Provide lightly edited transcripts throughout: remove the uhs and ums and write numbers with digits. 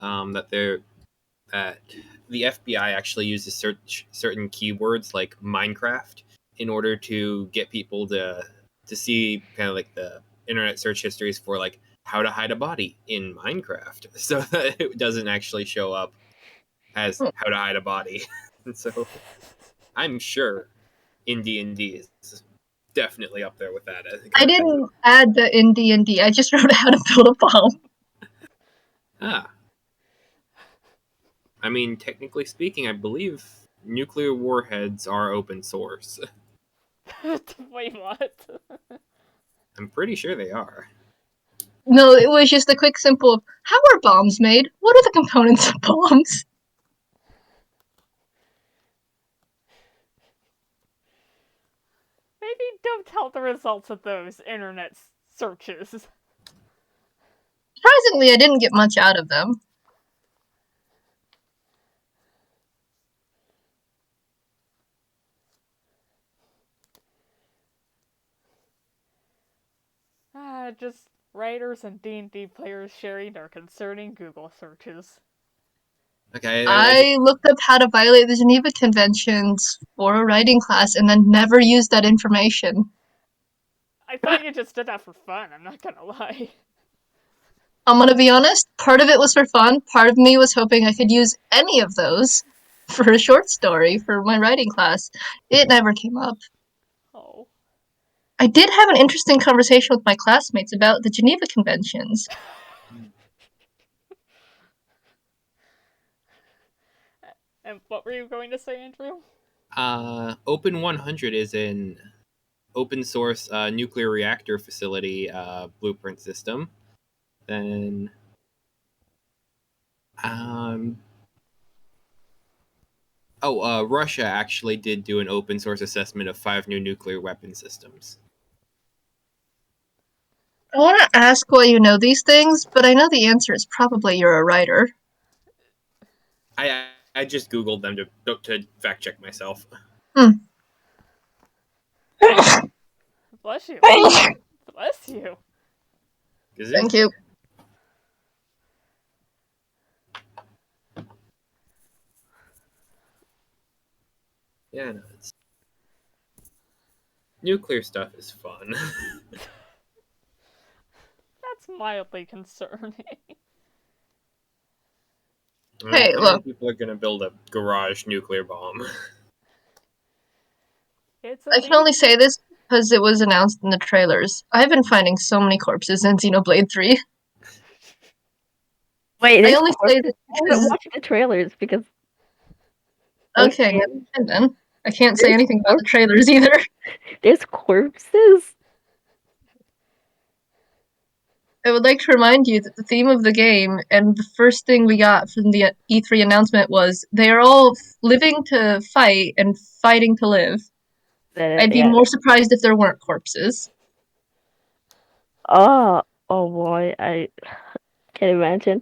that the FBI actually uses certain keywords like Minecraft in order to get people to see kind of like the internet search histories for like how to hide a body in Minecraft, so that it doesn't actually show up as how to hide a body. And so I'm sure in D&D is definitely up there with that. I didn't add the in D&D. I just wrote how to build a bomb. I mean, technically speaking, I believe nuclear warheads are open source. Wait, what? I'm pretty sure they are. No, it was just a quick, simple, how are bombs made? What are the components of bombs? Maybe don't tell the results of those internet searches. Surprisingly, I didn't get much out of them. Just writers and D&D players sharing their concerning Google searches. Okay. I looked up how to violate the Geneva Conventions for a writing class and then never used that information. I thought you just did that for fun, I'm not gonna lie. I'm gonna be honest, part of it was for fun, part of me was hoping I could use any of those for a short story for my writing class. It never came up. Oh. I did have an interesting conversation with my classmates about the Geneva Conventions. And what were you going to say, Andrew? Open 100 is an open source nuclear reactor facility blueprint system. Then Russia actually did do an open source assessment of 5 new nuclear weapon systems. I want to ask why you know these things, but I know the answer is probably you're a writer. I just Googled them to fact check myself. Bless you. Bless you. Thank you. Yeah, no, nuclear stuff is fun. That's mildly concerning. Hey, look. People are gonna build a garage nuclear bomb. I can only say this because it was announced in the trailers. I've been finding so many corpses in Xenoblade 3. Wait, I only say this because... I haven't watched the trailers because... Okay, and then. I can't say anything about the trailers either. There's corpses? I would like to remind you that the theme of the game and the first thing we got from the E3 announcement was they are all living to fight and fighting to live. I'd be more surprised if there weren't corpses. Oh boy, I can't imagine.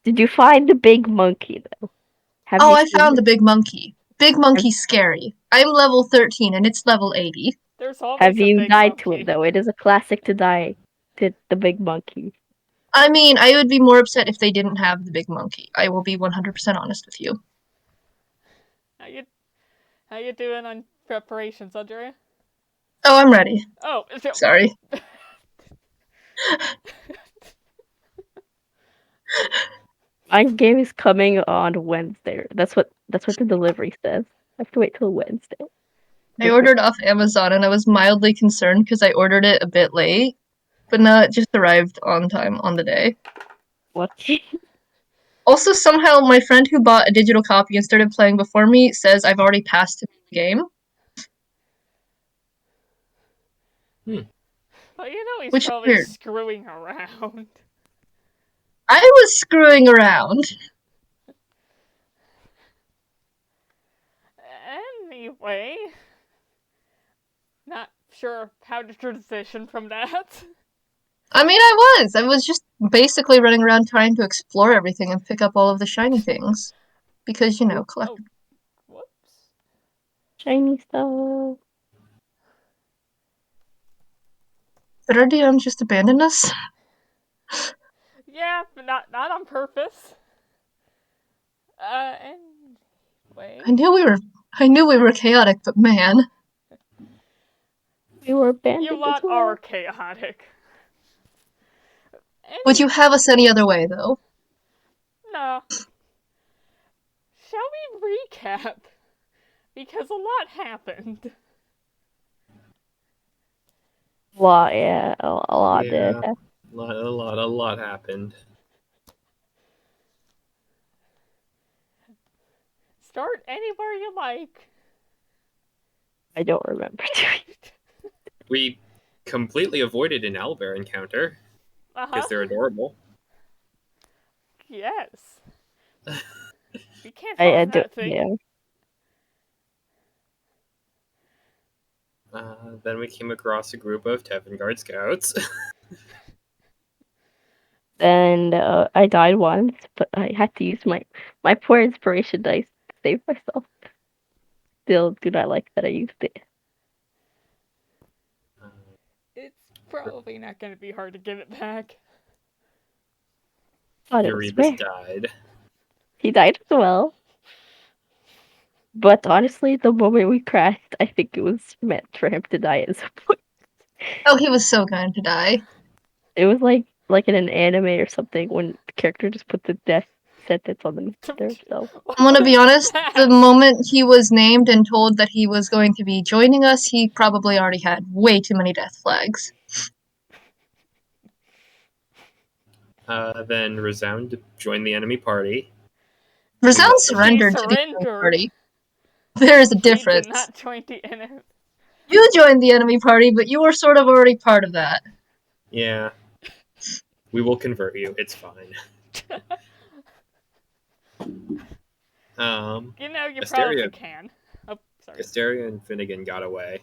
Did you find the big monkey, though? I found the big monkey. Big monkey's scary. I'm level 13 and it's level 80. Have you died to it, though? It is a classic to die to the big monkey. I mean, I would be more upset if they didn't have the big monkey. I will be 100% honest with you. How you doing on preparations, Andrea? Oh, I'm ready. Oh, sorry. My game is coming on Wednesday. That's what the delivery says. I have to wait till Wednesday. I ordered off Amazon and I was mildly concerned because I ordered it a bit late, but no, it just arrived on time on the day. What? Also, somehow my friend who bought a digital copy and started playing before me says I've already passed the game. Well, he's probably screwing around. I was screwing around. Anyway, not sure how to transition from that. I mean, I was just basically running around trying to explore everything and pick up all of the shiny things. Because, collect. Whoops. Shiny stuff. Did our DM just abandon us? Yeah, but not on purpose. Anyway. I knew we were chaotic, but man. We were abandoned You lot as well. are chaotic. Would you have us any other way, though? No. Shall we recap? Because a lot happened. A lot did. Yeah, a lot happened. Start anywhere you like. I don't remember doing it. We completely avoided an owlbear encounter because they're adorable. Yes. We can't fault that thing. Yeah. Then we came across a group of Tevngard Scouts. And I died once, but I had to use my poor inspiration dice to save myself. Still do not like that I used it. It's probably not going to be hard to get it back. Erebus died. He died as well. But honestly, the moment we crashed, I think it was meant for him to die at some point. Oh, he was so going to die. It was like in an anime or something when the character just put the death sentence on themselves. I'm gonna be honest, the moment he was named and told that he was going to be joining us, he probably already had way too many death flags. Then Resound joined the enemy party. Resound surrendered to the enemy party. There is a difference. He did not join the enemy. You joined the enemy party, but you were sort of already part of that. Yeah. We will convert you. It's fine. You know, you Asteria, probably can. Oh, sorry. Asteria and Finnegan got away.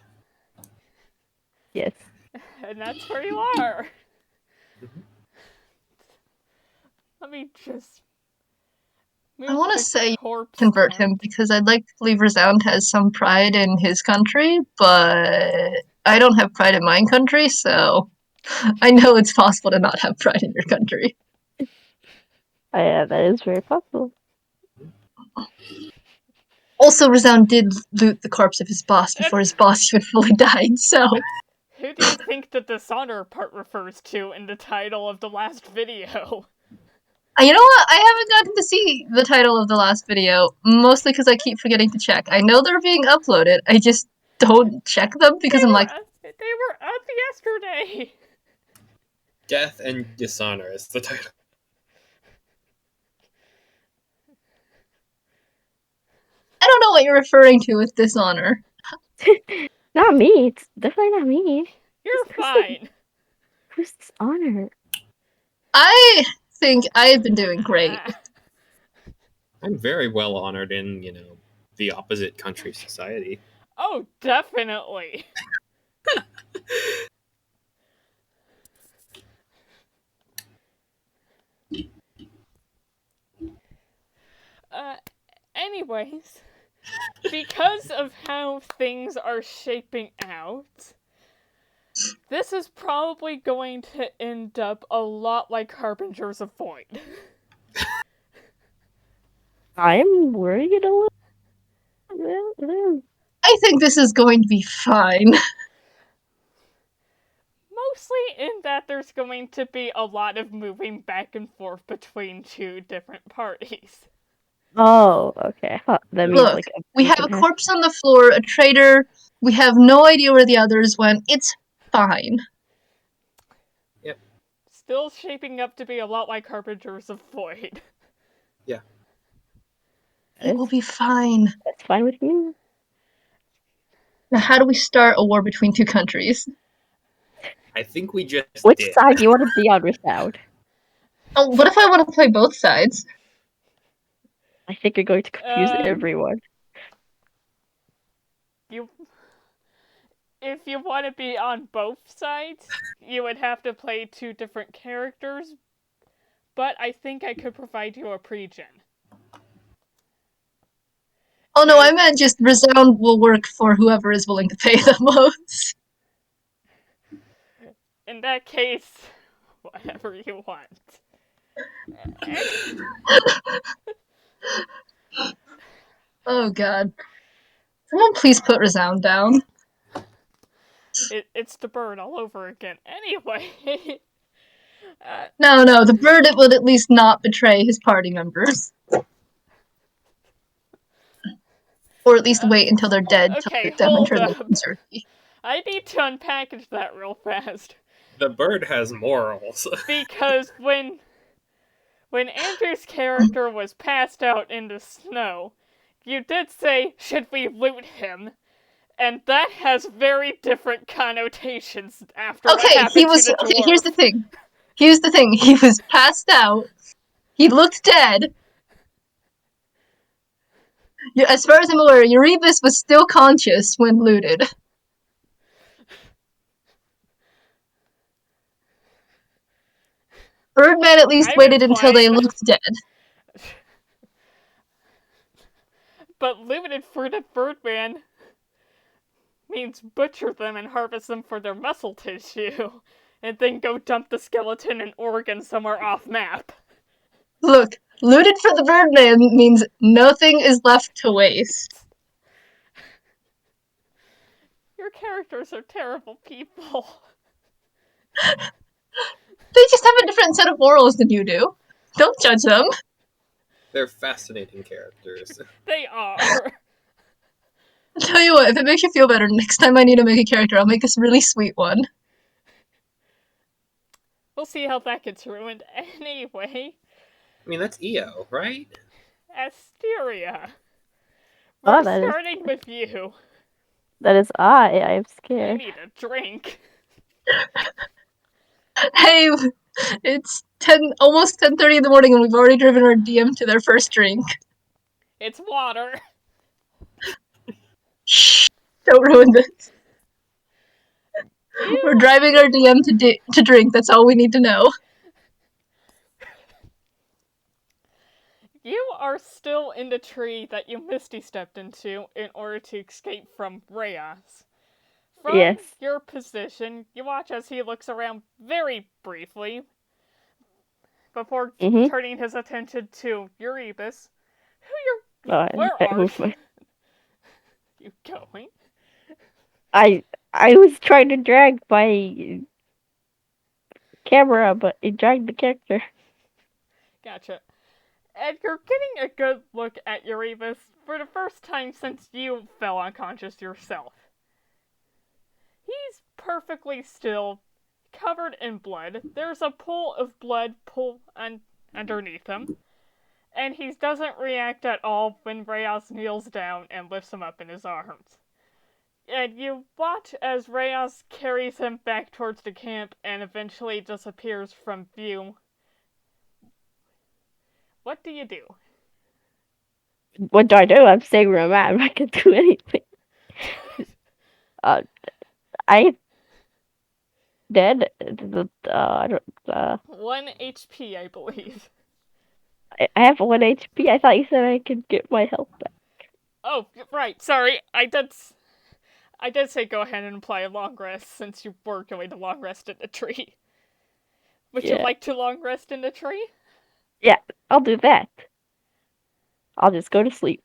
Yes. And that's where you are. Let me just... I want to say convert him because I'd like to believe Resound has some pride in his country, but I don't have pride in my country, so I know it's possible to not have pride in your country. Yeah, that is very possible. Also, Resound did loot the corpse of his boss before his boss even fully died, so... Who do you think the dishonor part refers to in the title of the last video? You know what? I haven't gotten to see the title of the last video, mostly because I keep forgetting to check. I know they're being uploaded, I just don't check them because I'm like... They were up yesterday! Death and Dishonor is the title. I don't know what you're referring to with Dishonor. Not me. It's definitely not me. You're fine. Who's Dishonor? I think I've been doing great. I'm very well honored in, the opposite country society. Oh, definitely. Anyways, because of how things are shaping out, this is probably going to end up a lot like Harbingers of Void. I'm worried a little. I think this is going to be fine. Mostly in that there's going to be a lot of moving back and forth between two different parties. Oh, okay. I thought that means Look, like we have a corpse on the floor, a traitor. We have no idea where the others went. It's fine. Yep. Still shaping up to be a lot like Harbingers of Void. Yeah. It will be fine. That's fine with me. Now, how do we start a war between two countries? I think we just Which did. side do you want to be on, Resound? Oh, what if I want to play both sides? I think you're going to confuse everyone. If you want to be on both sides, you would have to play two different characters, but I think I could provide you a pre-gen. Oh no, I meant just Resound will work for whoever is willing to pay the most. In that case, whatever you want. Oh god. Someone please put Resound down. It's the bird all over again. Anyway. No, the bird would at least not betray his party members. Or at least wait until they're dead Okay, to hold demonstrate up. sincerity. I need to unpackage that real fast. The bird has morals. Because when Andrew's character was passed out in the snow, you did say, should we loot him? And that has very different connotations after what happened to the dwarf. Here's the thing. He was passed out. He looked dead. As far as I'm aware, Erebus was still conscious when looted. Birdman at least waited until they looked dead. But looted for the Birdman means butcher them and harvest them for their muscle tissue, and then go dump the skeleton and organ somewhere off map. Look, looted for the Birdman means nothing is left to waste. Your characters are terrible people. They just have a different set of morals than you do. Don't judge them. They're fascinating characters. They are. I'll tell you what, if it makes you feel better, next time I need to make a character, I'll make a really sweet one. We'll see how that gets ruined anyway. I mean, that's EO, right? Asteria. We're starting with you. That is I. I am I scared. need a drink. Hey, it's almost 10:30 in the morning, and we've already driven our DM to their first drink. It's water. Shh! Don't ruin this. We're driving our DM to drink. That's all we need to know. You are still in the tree that you Misty stepped into in order to escape from Reyes. From your position, you watch as he looks around very briefly before turning his attention to Erebus. Where are you going? I was trying to drag my camera, but it dragged the character. Gotcha. And you're getting a good look at Erebus for the first time since you fell unconscious yourself. He's perfectly still, covered in blood. There's a pool of blood underneath him. And he doesn't react at all when Reyes kneels down and lifts him up in his arms. And you watch as Reyes carries him back towards the camp and eventually disappears from view. What do you do? What do I do? I'm staying where I'm at. I'm not gonna do anything. I dead. I don't. 1 HP, I believe. I have 1 HP. I thought you said I could get my health back. Oh, right. Sorry. I did say go ahead and apply a long rest since you were going to long rest in the tree. Would you like to long rest in the tree? Yeah, I'll do that. I'll just go to sleep.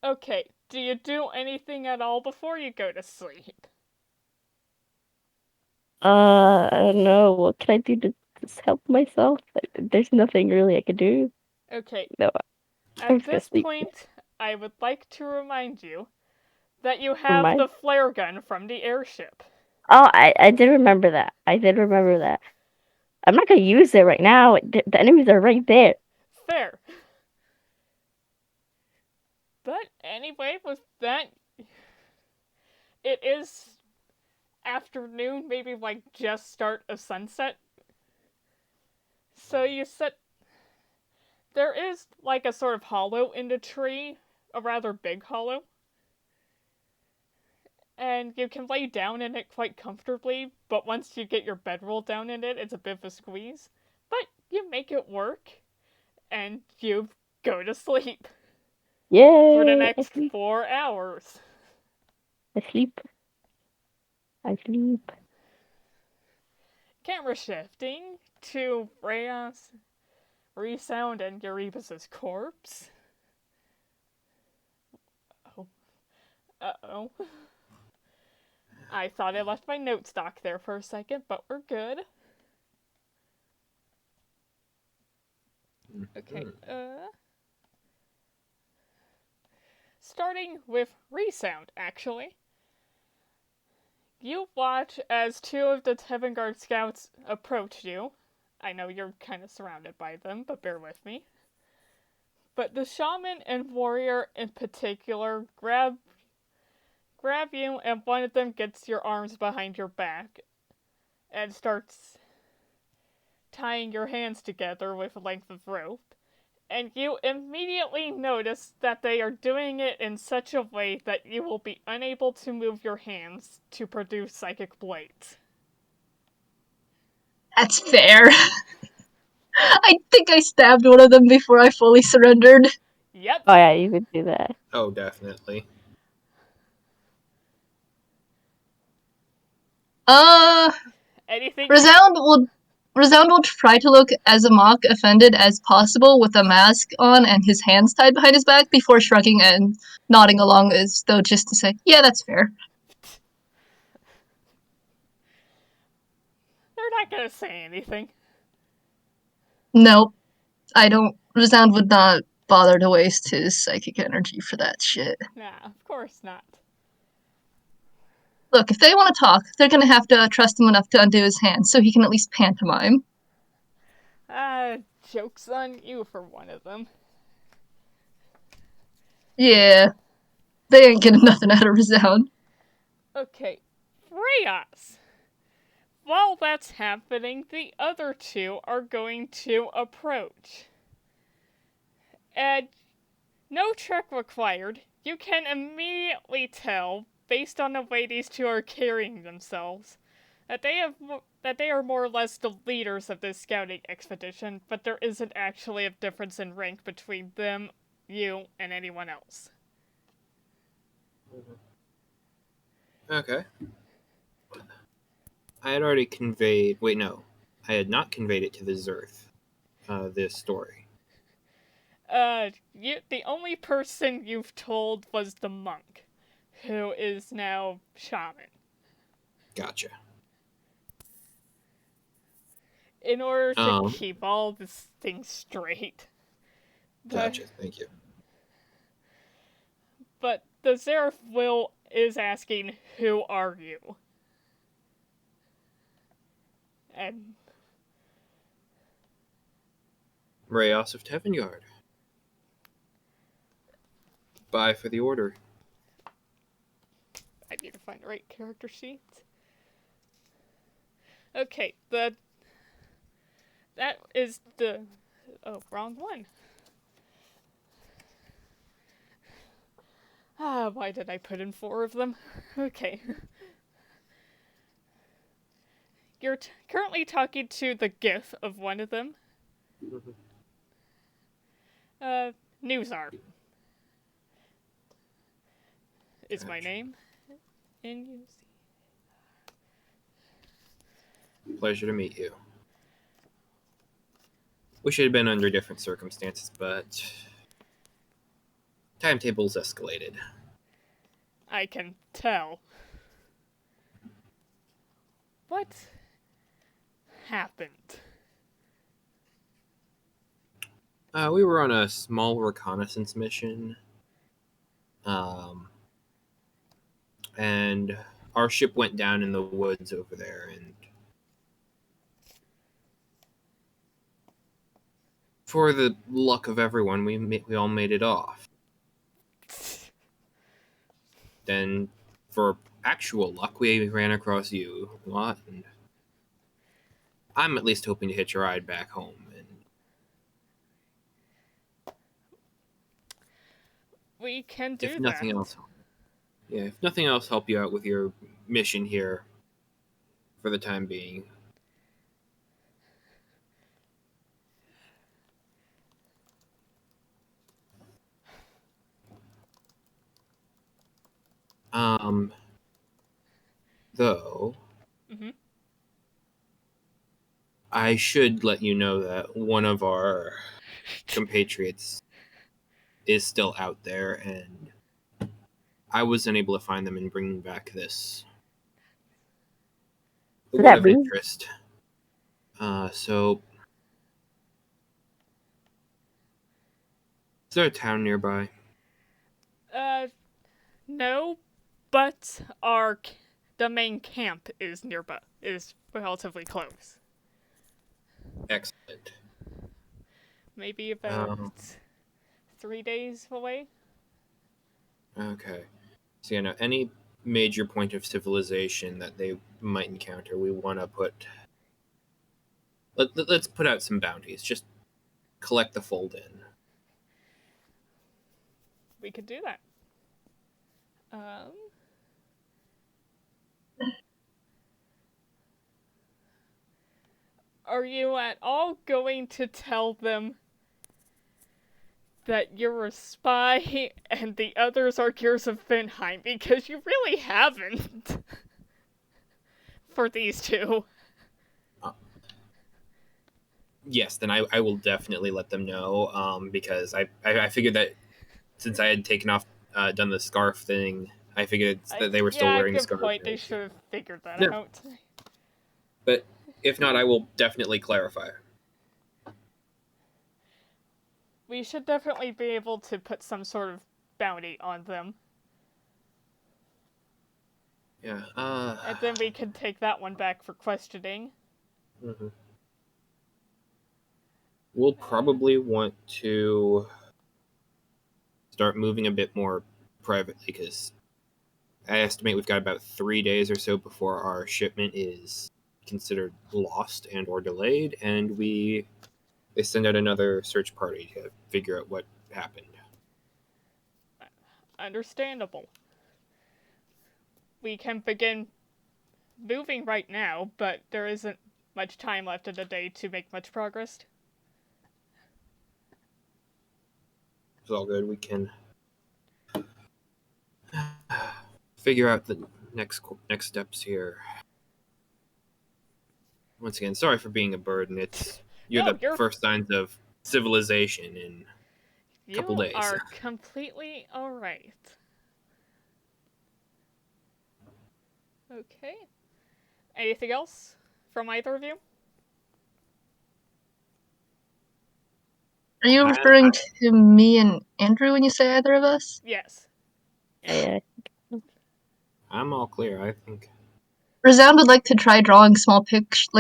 Okay. Do you do anything at all before you go to sleep? I don't know. What can I do to just help myself? There's nothing really I could do. Okay. No. At this point, I would like to remind you that you have the flare gun from the airship. Oh, I did remember that. I'm not gonna use it right now. The enemies are right there. Fair. But anyway, with that, it is afternoon, maybe like just start of sunset. So there is like a sort of hollow in the tree, a rather big hollow. And you can lay down in it quite comfortably, but once you get your bedroll down in it, it's a bit of a squeeze. But you make it work, and you go to sleep. Yay! For the next 4 hours. I sleep. Camera shifting to Reyes, Resound, and Erebus' corpse. Uh-oh. I thought I left my note stock there for a second, but we're good. Okay, starting with Resound, actually. You watch as two of the Tevngard Scouts approach you. I know you're kind of surrounded by them, but bear with me. But the shaman and warrior in particular grab you, and one of them gets your arms behind your back and starts tying your hands together with a length of rope. And you immediately notice that they are doing it in such a way that you will be unable to move your hands to produce psychic blades. That's fair. I think I stabbed one of them before I fully surrendered. Yep. Oh yeah, you could do that. Oh, definitely. Anything? Resound will try to look as mock offended as possible with a mask on and his hands tied behind his back before shrugging and nodding along as though just to say, yeah, that's fair. They're not gonna say anything. Nope. I don't. Resound would not bother to waste his psychic energy for that shit. Nah, of course not. Look, if they want to talk, they're gonna have to trust him enough to undo his hands so he can at least pantomime. Joke's on you for one of them. Yeah. They ain't getting nothing out of Resound. Okay, Reyes. While that's happening, the other two are going to approach. And no trick required. You can immediately tell, based on the way these two are carrying themselves, that they are more or less the leaders of this scouting expedition, but there isn't actually a difference in rank between them, you, and anyone else. Okay. I had already conveyed... Wait, no. I had not conveyed it to the Zerth, this story. The only person you've told was the monk, who is now shaman. Gotcha. In order to keep all this thing straight. Gotcha, thank you. But the Zerth is asking, who are you? And... Reyes of Tevngard. Bye for the order. I need to find the right character sheet. Okay, that is the... Oh, wrong one. Why did I put in 4 of them? Okay. You're currently talking to the Gith of one of them. Newsar is my name. Pleasure to meet you. Wish it had been under different circumstances, but timetables escalated. I can tell. What happened? We were on a small reconnaissance mission. And our ship went down in the woods over there, and for the luck of everyone, we all made it off. Then, for actual luck, we ran across you a lot, and I'm at least hoping to hitch a ride back home. And we can do if nothing else, if nothing else, help you out with your mission here for the time being. Though, I should let you know that one of our compatriots is still out there, and I was unable to find them and bring back this. A Does word that of mean? interest. So, is there a town nearby? No, but the main camp is nearby, is relatively close. Excellent. Maybe about 3 days away. Okay. So, any major point of civilization that they might encounter, we want to put... Let's put out some bounties. Just collect the fold in. We could do that. Are you at all going to tell them that you're a spy and the others are Gears of Ventheim? Because you really haven't. For these two. Yes, then I will definitely let them know, because I figured that since I had taken off, done the scarf thing, I figured that they were still wearing good scarves. point. They should have figured that out. But if not, I will definitely clarify. We should definitely be able to put some sort of bounty on them. Yeah. And then we can take that one back for questioning. Mm-hmm. We'll probably want to start moving a bit more privately, because I estimate we've got about 3 days or so before our shipment is considered lost and or delayed, and they send out another search party to figure out what happened. Understandable. We can begin moving right now, but there isn't much time left in the day to make much progress. It's all good. We can figure out the next steps here. Once again, sorry for being a burden. You're the first signs of civilization in a couple days. You are completely alright. Okay. Anything else from either of you? Are you referring to me and Andrew when you say either of us? Yes. Yeah. I'm all clear, I think. Resound would like to try drawing small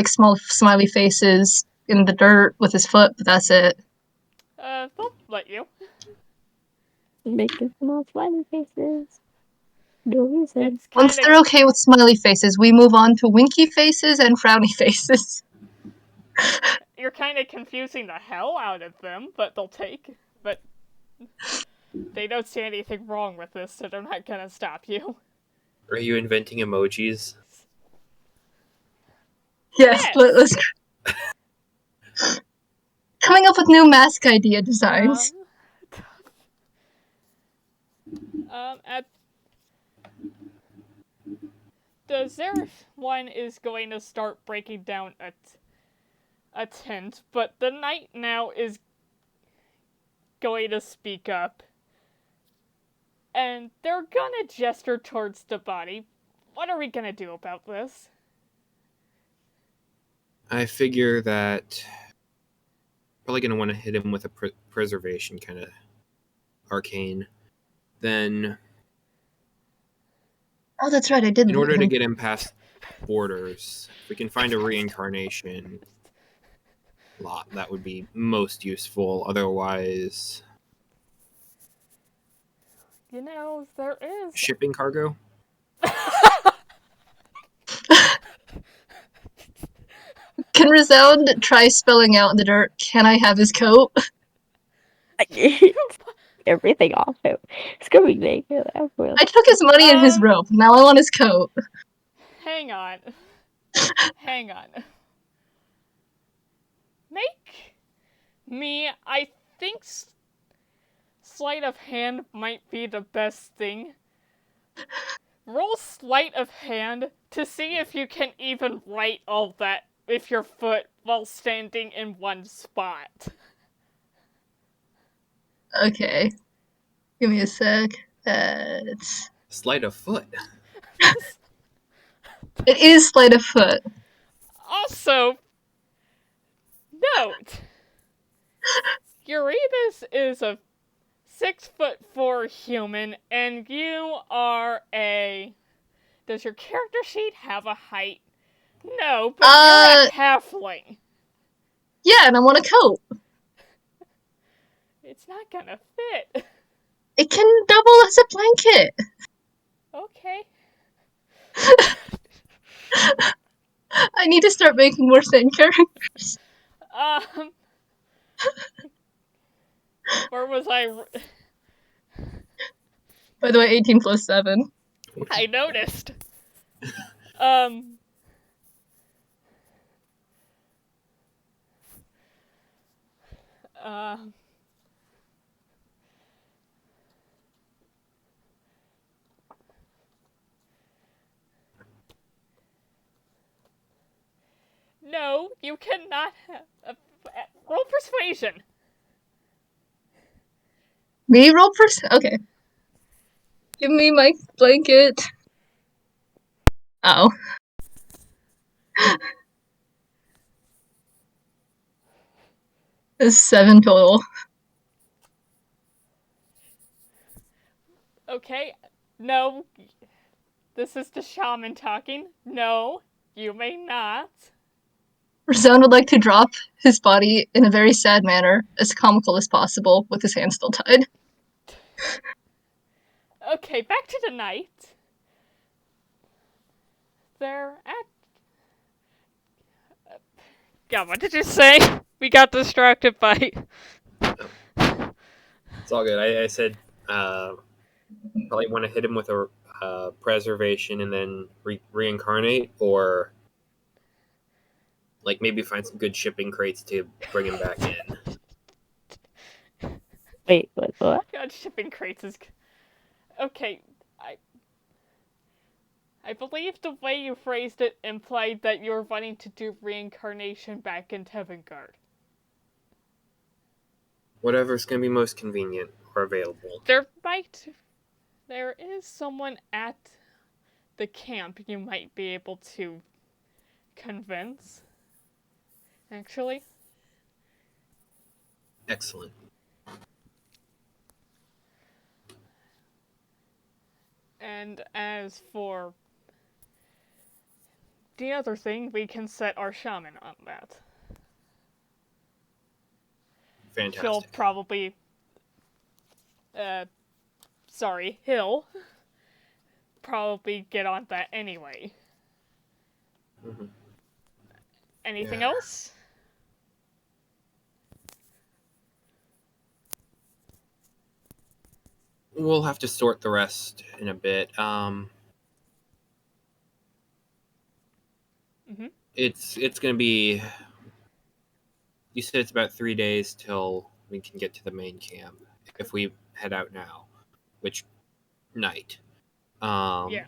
small smiley faces in the dirt with his foot, but that's it. They'll let you. Making small smiley faces. No reason. Once they're okay with smiley faces, we move on to winky faces and frowny faces. You're kind of confusing the hell out of them, but they'll take. But they don't see anything wrong with this, so they're not gonna stop you. Are you inventing emojis? Yes. Let's coming up with new mask idea designs. The Xerath one is going to start breaking down a tent, but the knight now is going to speak up. And they're gonna gesture towards the body. What are we gonna do about this? I figure that probably going to want to hit him with a preservation kind of arcane. Then... Oh, that's right, I did. In order to get him past borders, if we can find a reincarnation lot, that would be most useful. Otherwise... There is... Shipping cargo? Can Resound try spelling out in the dirt, "Can I have his coat?" Everything off him. Screaming naked. I took his money and his rope. Now I want his coat. Hang on. Hang on. Make me... I think sleight of hand might be the best thing. Roll sleight of hand to see if you can even write all that with your foot while standing in one spot. Okay. Give me a sec. It's Sleight of foot. It is sleight of foot. Also, note, Erebus is a 6'4" human, and you are a... Does your character sheet have a height? No, but you're a halfling. Yeah, and I want a coat. It's not gonna fit. It can double as a blanket. Okay. I need to start making more thin characters. Where was I? By the way, 18 plus 7. I noticed. No, you cannot have roll persuasion. Me roll okay. Give me my blanket. Oh. It's 7 total. Okay, no. This is the shaman talking. No, you may not. Resound would like to drop his body in a very sad manner, as comical as possible, with his hands still tied. Okay, back to the night. They're at... God, what did you say? We got distracted by... It's all good. I said probably want to hit him with a preservation and then reincarnate, or like maybe find some good shipping crates to bring him back in. Wait, what? God, shipping crates is... Okay, I believe the way you phrased it implied that you're wanting to do reincarnation back in Tevngard. Whatever's going to be most convenient or available. There is someone at the camp you might be able to convince, actually. Excellent. And as for the other thing, we can set our shaman on that. Fantastic. She'll probably... he'll probably get on that anyway. Mm-hmm. Anything else? We'll have to sort the rest in a bit. It's going to be... You said it's about 3 days till we can get to the main camp. If we head out now. Which... night. Yeah.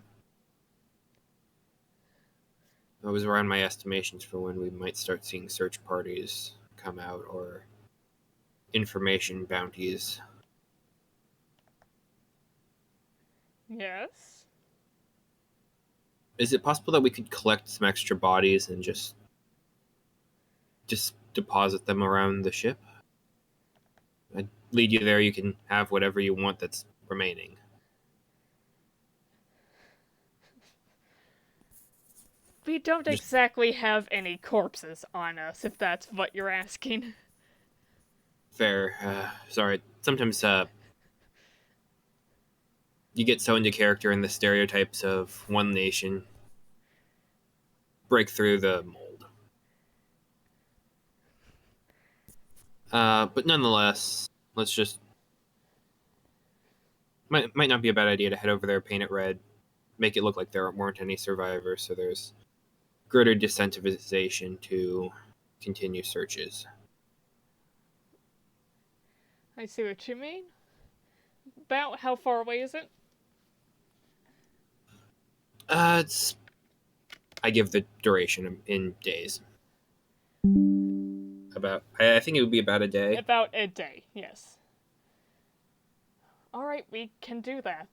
That was around my estimations for when we might start seeing search parties come out, or information bounties. Yes. Is it possible that we could collect some extra bodies and just deposit them around the ship? I'd lead you there. You can have whatever you want that's remaining. We don't exactly have any corpses on us, if that's what you're asking. Fair. Sorry. Sometimes you get so into character and the stereotypes of one nation break through the mold. But nonetheless, let's just... Might not be a bad idea to head over there, paint it red, make it look like there weren't any survivors, so there's greater decentivization to continue searches. I see what you mean. About how far away is it? I give the duration in days. I think it would be about a day. About a day, yes. Alright, we can do that.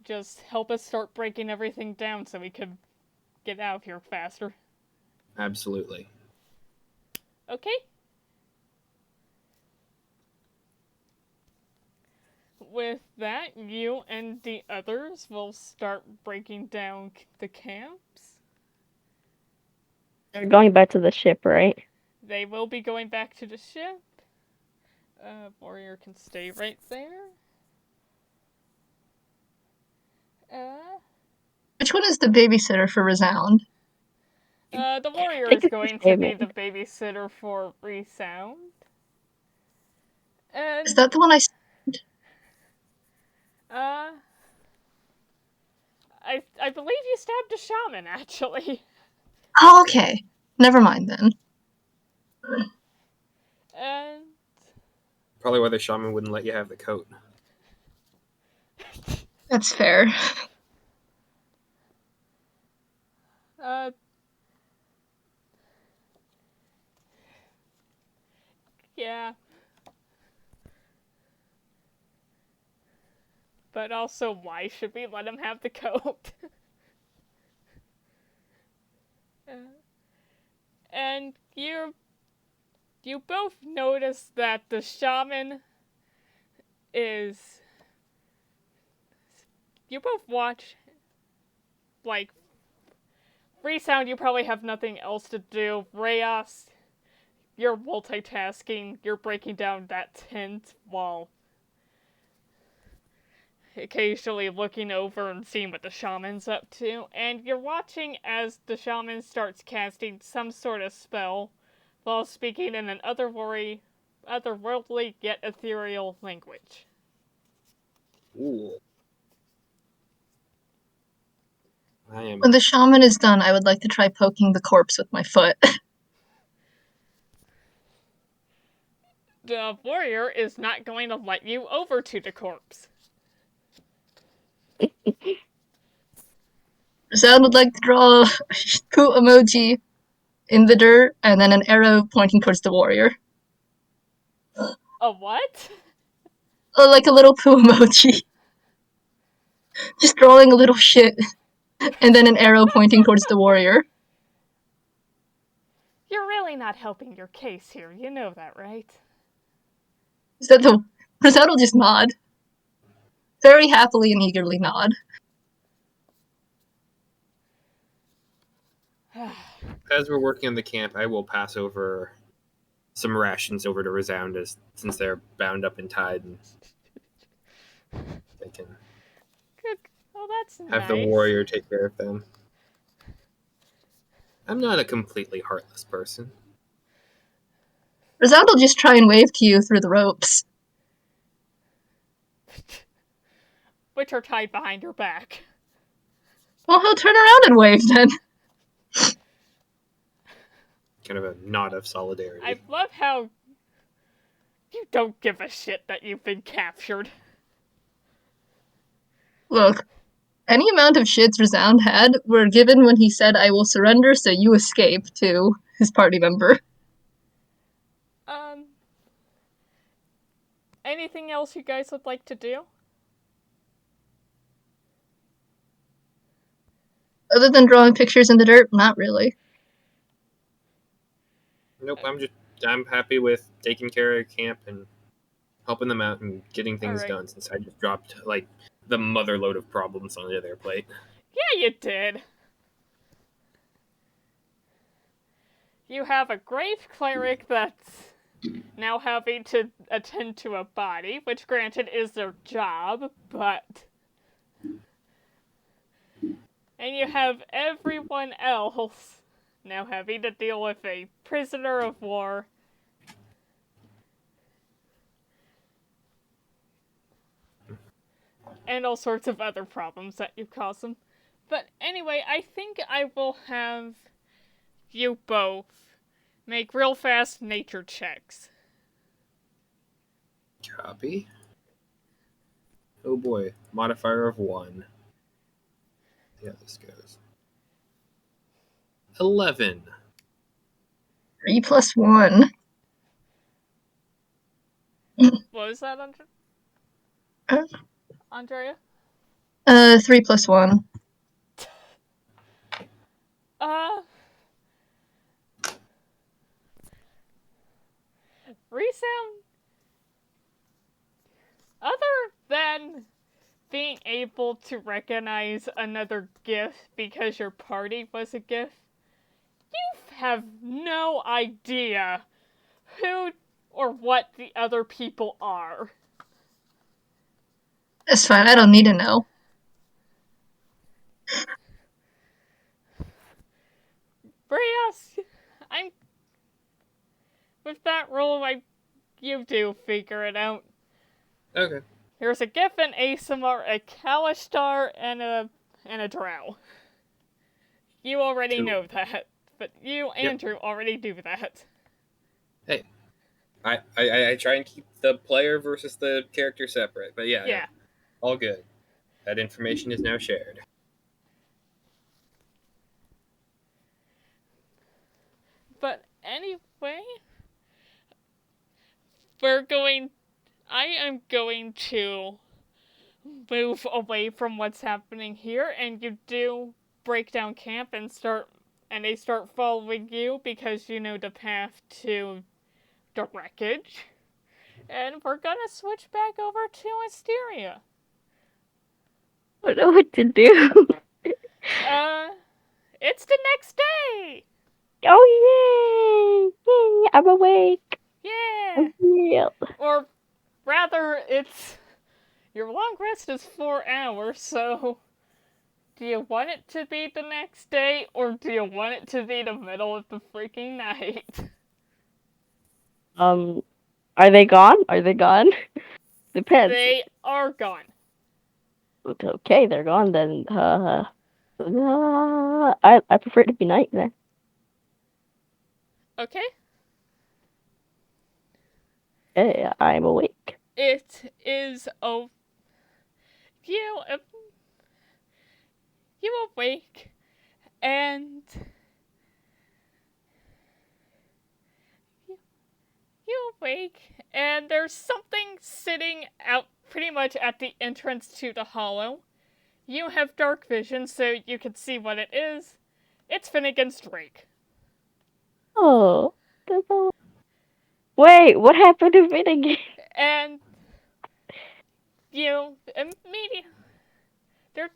just help us start breaking everything down so we could get out of here faster. Absolutely. Okay? With that, you and the others will start breaking down the camps. They're going back to the ship, right? They will be going back to the ship. Warrior can stay right there. Which one is the babysitter for Resound? The warrior I is could going stay to be with- the babysitter for Resound. And Is that the one I... I believe you stabbed a shaman, actually. Oh, okay. Never mind then. And Probably why the shaman wouldn't let you have the coat. That's fair. Yeah. But also, why should we let him have the coat? And you both notice that the shaman is... You both watch, like, Resound, you probably have nothing else to do. Reyes, you're multitasking, you're breaking down that tent while occasionally looking over and seeing what the shaman's up to, and you're watching as the shaman starts casting some sort of spell while speaking in an otherworldly yet ethereal language. Ooh. I am. When the shaman is done, I would like to try poking the corpse with my foot. The warrior is not going to let you over to the corpse. Resound would like to draw a poo emoji in the dirt and then an arrow pointing towards the warrior. A what? Like a little poo emoji. Just drawing a little shit. And then an arrow pointing towards the warrior. You're really not helping your case here, you know that, right? Is that the... Resound will just nod. Very happily and eagerly nod. As we're working on the camp, I will pass over some rations over to Resound, since they're bound up and tied, and they can Oh, that's have nice. the warrior take care of them. I'm not a completely heartless person. Resound will just try and wave to you through the ropes. Which are tied behind your back. Well, he'll turn around and wave then. Kind of a nod of solidarity. I love how you don't give a shit that you've been captured. Look, any amount of shits Resound had were given when he said, "I will surrender so you escape," to his party member. Anything else you guys would like to do? Other than drawing pictures in the dirt, not really. Nope, I'm happy with taking care of camp and helping them out and getting things Alright. done, since I just dropped, like, the mother load of problems onto their plate. Yeah, you did. You have a grave cleric that's now having to attend to a body, which granted is their job, but... And you have everyone else now having to deal with a prisoner of war. And all sorts of other problems that you cause them. But anyway, I think I will have you both make real fast nature checks. Copy. Oh boy, modifier of 1. Yeah, this goes. 11. 3 plus 1. What was that, Uh. Andrea? 3 + 1. Resound. Other than being able to recognize another Gith because your party was a Gith, you have no idea who or what the other people are. That's fine, I don't need to know. Brias, with that rule, you do figure it out. Okay. There's a Gith and Asimar, a Kalistar, and a Drow. You already know that, but you, Andrew, already do that. Hey, I try and keep the player versus the character separate, but yeah. No, all good. That information is now shared. But anyway, I am going to move away from what's happening here, and you do break down camp and they start following you because you know the path to the wreckage. And we're gonna switch back over to Asteria. I don't know what to do. It's the next day! Oh, yay! I'm awake! Yeah! I'm real. Or rather, your long rest is 4 hours, so do you want it to be the next day, or do you want it to be the middle of the freaking night? Are they gone? Are they gone? Depends. They are gone. Okay, they're gone then. I prefer it to be night then. Okay. Hey, I'm awake. It is you awake, and you awake, and there's something sitting out pretty much at the entrance to the hollow. You have dark vision, so you can see what it is. It's Finnegan's Drake. Oh, that's all. Wait, what happened to Renegade? And you immediately, they're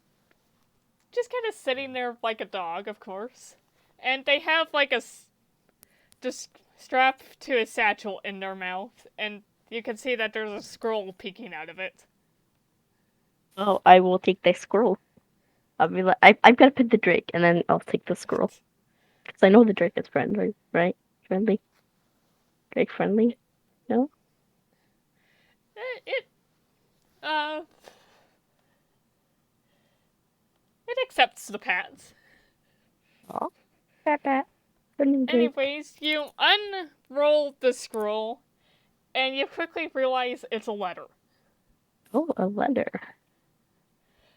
just kind of sitting there like a dog, of course. And they have like just strapped to a satchel in their mouth, and you can see that there's a scroll peeking out of it. Oh, I will take the scroll. I'll be like, I've got to pet the Drake, and then I'll take the scroll. Because I know the Drake is friendly, right? Friendly? Drake friendly? No? It accepts the pats. Oh, pat. Anyways, you unroll the scroll, and you quickly realize it's a letter. Oh, a letter.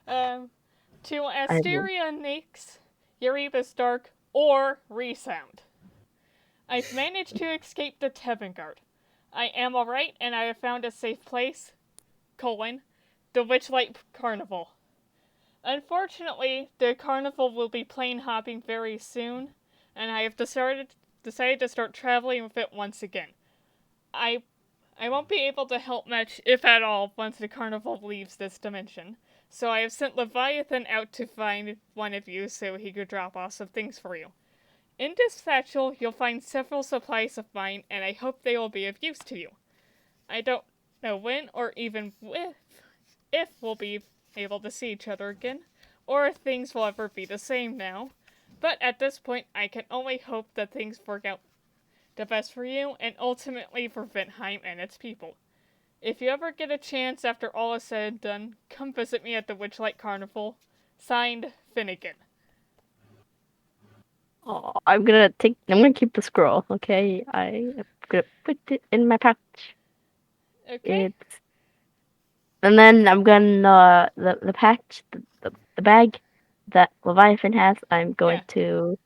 To Asteria, Nix, Erebus, Dharck, or Resound. I've managed to escape the Tevngard. I am alright, and I have found a safe place, the Witchlight Carnival. Unfortunately, the carnival will be plane hopping very soon, and I have decided to start traveling with it once again. I won't be able to help much, if at all, once the carnival leaves this dimension. So I have sent Leviathan out to find one of you so he could drop off some things for you. In this satchel, you'll find several supplies of mine, and I hope they will be of use to you. I don't know when or even if we'll be able to see each other again, or if things will ever be the same now. But at this point, I can only hope that things work out the best for you, and ultimately for Ventheim and its people. If you ever get a chance after all is said and done, come visit me at the Witchlight Carnival. Signed, Finnegan. Oh, I'm gonna keep the scroll, okay? I'm gonna put it in my pouch. Okay. And then I'm gonna the patch, the bag that Leviathan has, I'm going to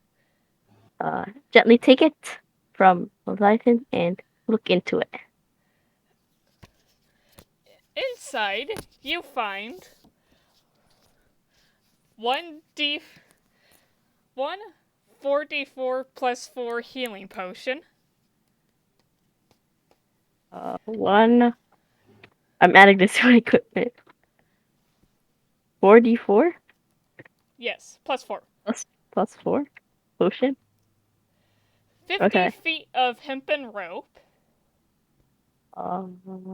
gently take it from Leviathan and look into it. Inside, you find 1 4d4 plus 4 healing potion. 1. I'm adding this to my equipment. 4d4 Yes, plus 4. plus 4 potion. 50 Okay. feet of hempen rope. Rope.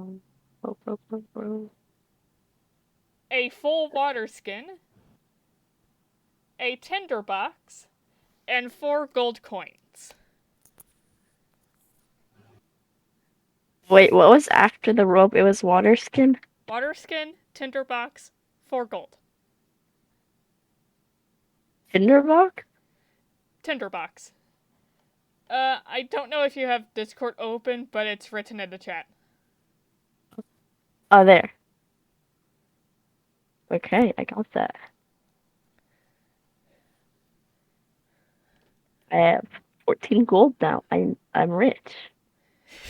A full water skin. A tinderbox. And 4 gold coins. Wait, what was after the rope? It was water skin? Water skin, tinderbox, 4 gold. Tinderbox? Tinderbox. I don't know if you have Discord open, but it's written in the chat. Oh, there. Okay, I got that. I have 14 gold now. I'm rich.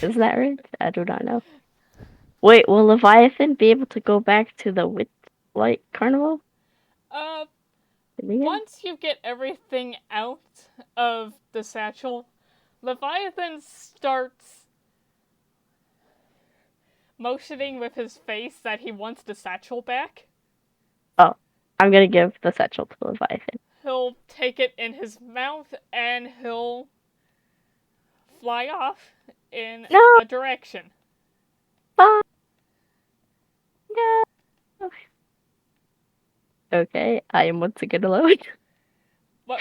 Is that rich? I do not know. Wait, will Leviathan be able to go back to the Witchlight Carnival? Once you get everything out of the satchel, Leviathan starts motioning with his face that he wants the satchel back. Oh, I'm gonna give the satchel to Leviathan. He'll take it in his mouth and he'll fly off in a direction. Bye. No. Okay, I am once again alone. What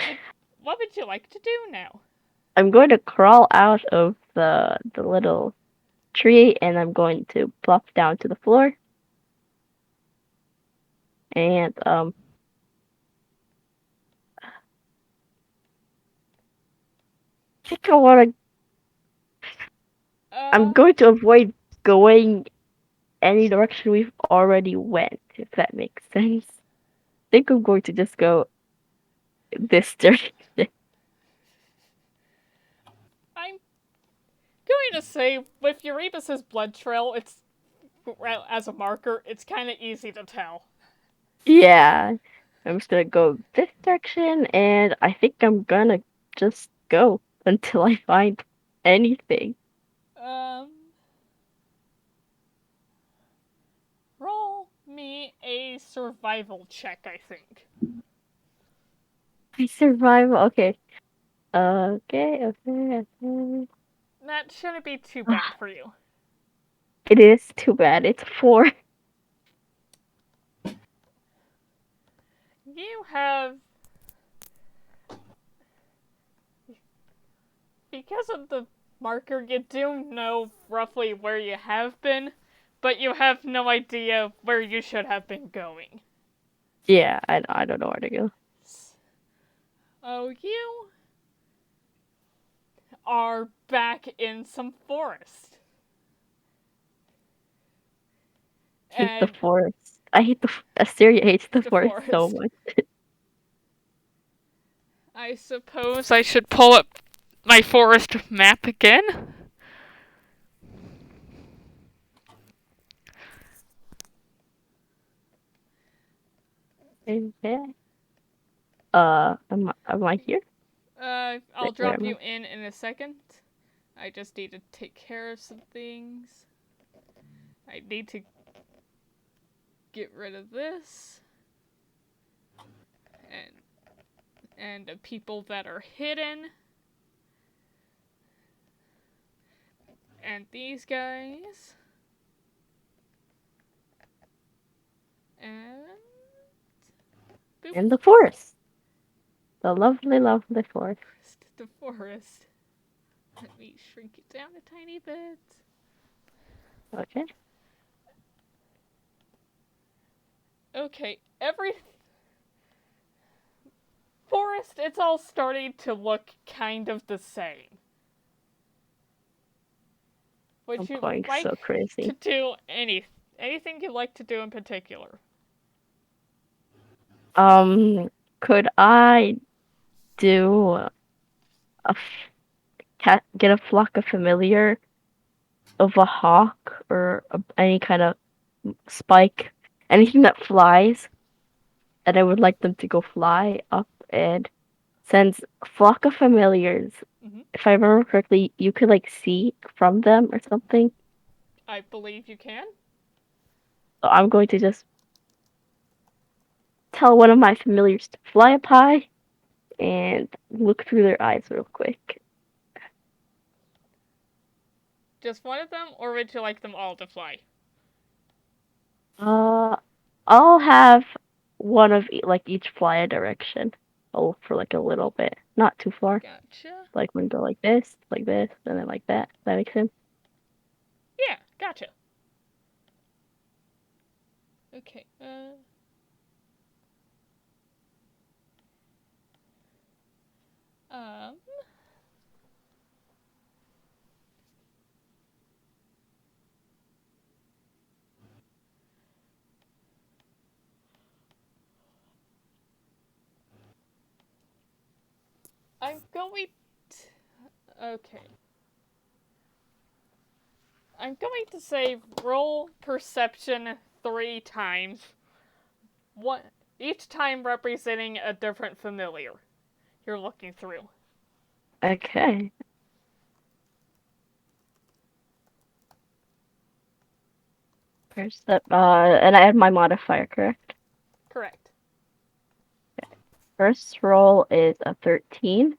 would you like to do now? I'm going to crawl out of the little tree and I'm going to plop down to the floor. And I think I want to. I'm going to avoid going any direction we've already went, if that makes sense. I think I'm going to just go this direction. I'm going to say, with Erebus's blood trail, it's as a marker, it's kind of easy to tell. Yeah, I'm just gonna go this direction, and I think I'm gonna just go until I find anything. Roll me a survival check, I think. I survive. Okay. Okay. That shouldn't be too bad for you. It is too bad. It's 4. You have... Because of the marker, you do know roughly where you have been, but you have no idea where you should have been going. Yeah, I don't know where to go. Oh, you are back in some forest. I hate the forest. I hate Asteria hates the forest so much. I suppose I should pull up my forest map again. Okay. Am I here? I'll drop you in a second. I just need to take care of some things. I need to get rid of this. And the people that are hidden. And these guys. And the forest. The lovely, lovely forest. The forest. Let me shrink it down a tiny bit. Okay. Okay, every forest, it's all starting to look kind of the same. Would you like so crazy. to do anything you'd like to do in particular? Could I do get a flock of familiar of a hawk or any kind of spike, anything that flies? and I would like them to go fly up and send flock of familiars. Mhm. If I remember correctly, you could like see from them or something. I believe you can. So I'm going to just tell one of my familiars to fly up high and look through their eyes real quick. Just one of them, or would you like them all to fly? I'll have one of like each fly a direction. I'll look for like a little bit, not too far. Gotcha. Like one go like this, and then like that. Does that make sense? Yeah, gotcha. Okay, I'm going okay. I'm going to say roll perception 3 times. One, each time representing a different familiar you're looking through. Okay. First up, and I add my modifier, correct? Correct. First roll is a 13.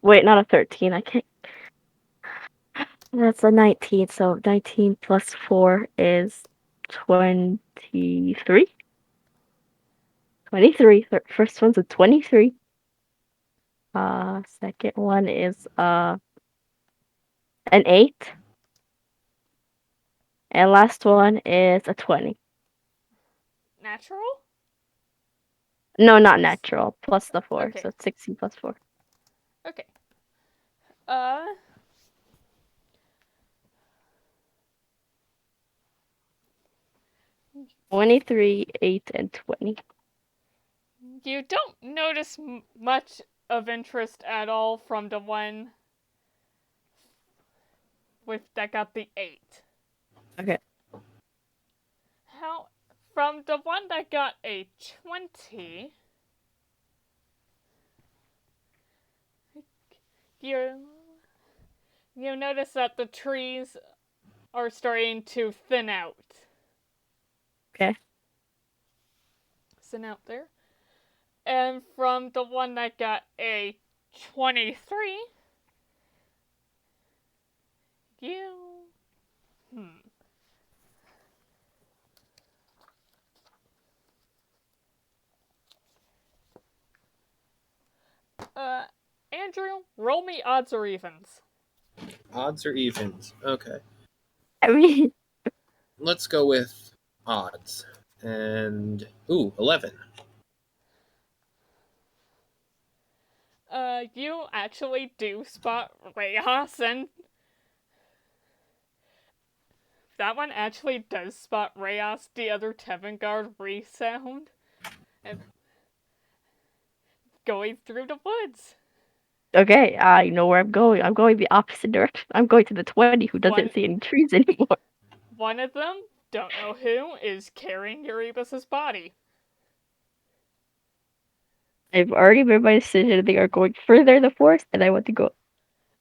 Wait, not a 13. I can't. That's a 19. So 19 plus 4 is 23. 23. First one's a 23. Second one is an 8. And last one is a 20. Natural? No, not natural. Plus the 4. Okay. So it's 16 plus 4. Okay. 23, 8, and 20. You don't notice much of interest at all from the one that got the 8. Okay. How from the one that got a 20, you notice that the trees are starting to thin out. Okay. Thin out there. And from the one that got a 23, Andrew, roll me odds or evens. Odds or evens? Okay. I mean, Let's go with odds. And 11. You actually do spot Rayos, and that one actually does spot Rayos, the other Tevngard Resound, and going through the woods. okay, I know where I'm going. I'm going the opposite direction. I'm going to the 20 who doesn't see any trees anymore. One of them, don't know who, is carrying Erebus's body. I've already made my decision. They are going further in the forest, and I want to go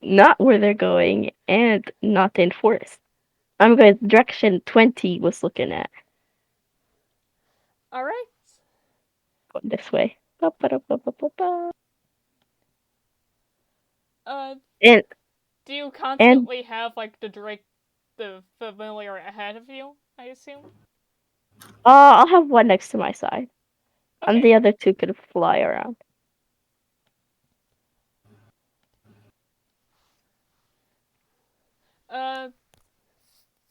not where they're going and not in forest. I'm going the direction 20 was looking at. Alright. Going this way. And do you constantly have like the familiar ahead of you, I assume? I'll have one next to my side. Okay. And the other two could fly around.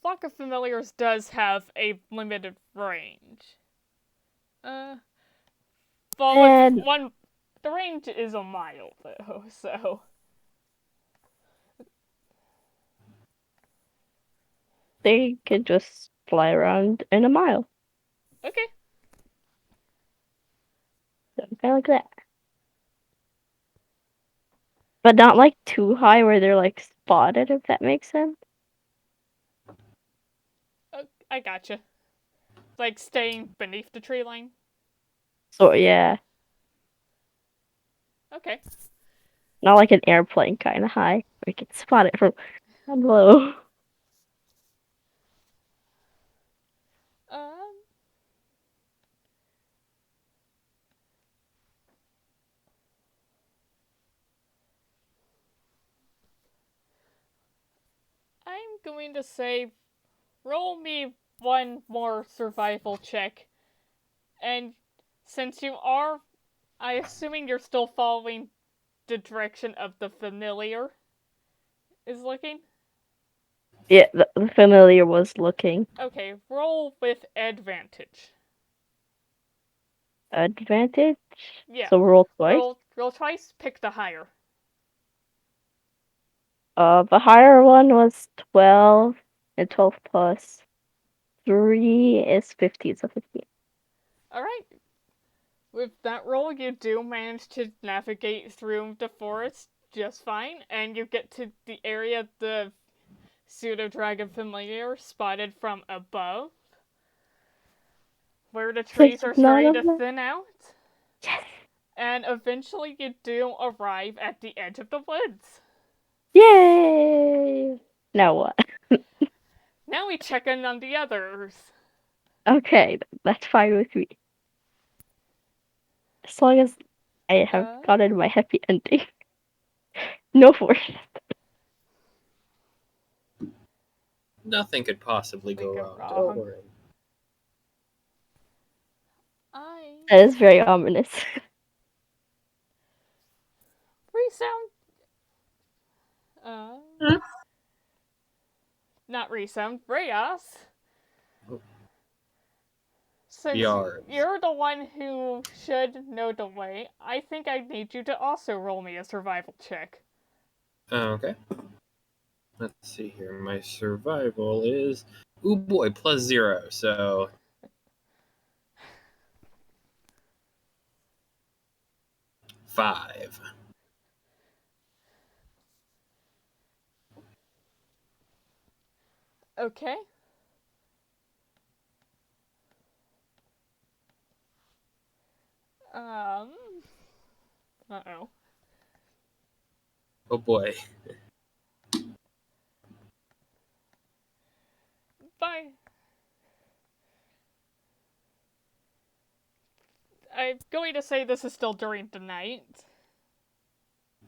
Flock of Familiars does have a limited range. The range is a mile though, so. They could just fly around in a mile. Okay. So kind of like that. But not like too high where they're like spotted, if that makes sense. I gotcha. Like staying beneath the tree line? So yeah, Okay. not like an airplane kind of high, where you can spot it from down below. Um. I'm going to say, roll me one more survival check. And since you are, I assuming you're still following the direction of the familiar is looking? Yeah, the familiar was looking. Okay, roll with advantage. Advantage? Yeah. So roll twice? Roll twice, pick the higher. The higher one was 12, and 12 plus 3 is 15, so 15. Alright. With that roll, you do manage to navigate through the forest just fine, and you get to the area the pseudo-dragon familiar spotted from above, where the trees are starting to thin out. Yes! And eventually you do arrive at the edge of the woods. Yay! Now what? Now we check in on the others. Okay, that's fine with me. As long as I have gotten my happy ending. No force. Nothing could possibly go wrong. Don't worry. That is very ominous. Resound. Hmm? Not Resound, Reyes. Oh. Since Yards. you're the one who should know the way, I think I need you to also roll me a survival check. Okay. Let's see here. My survival is, ooh boy, +0. So 5. Okay. Uh-oh. Oh boy. Bye. I'm going to say this is still during the night.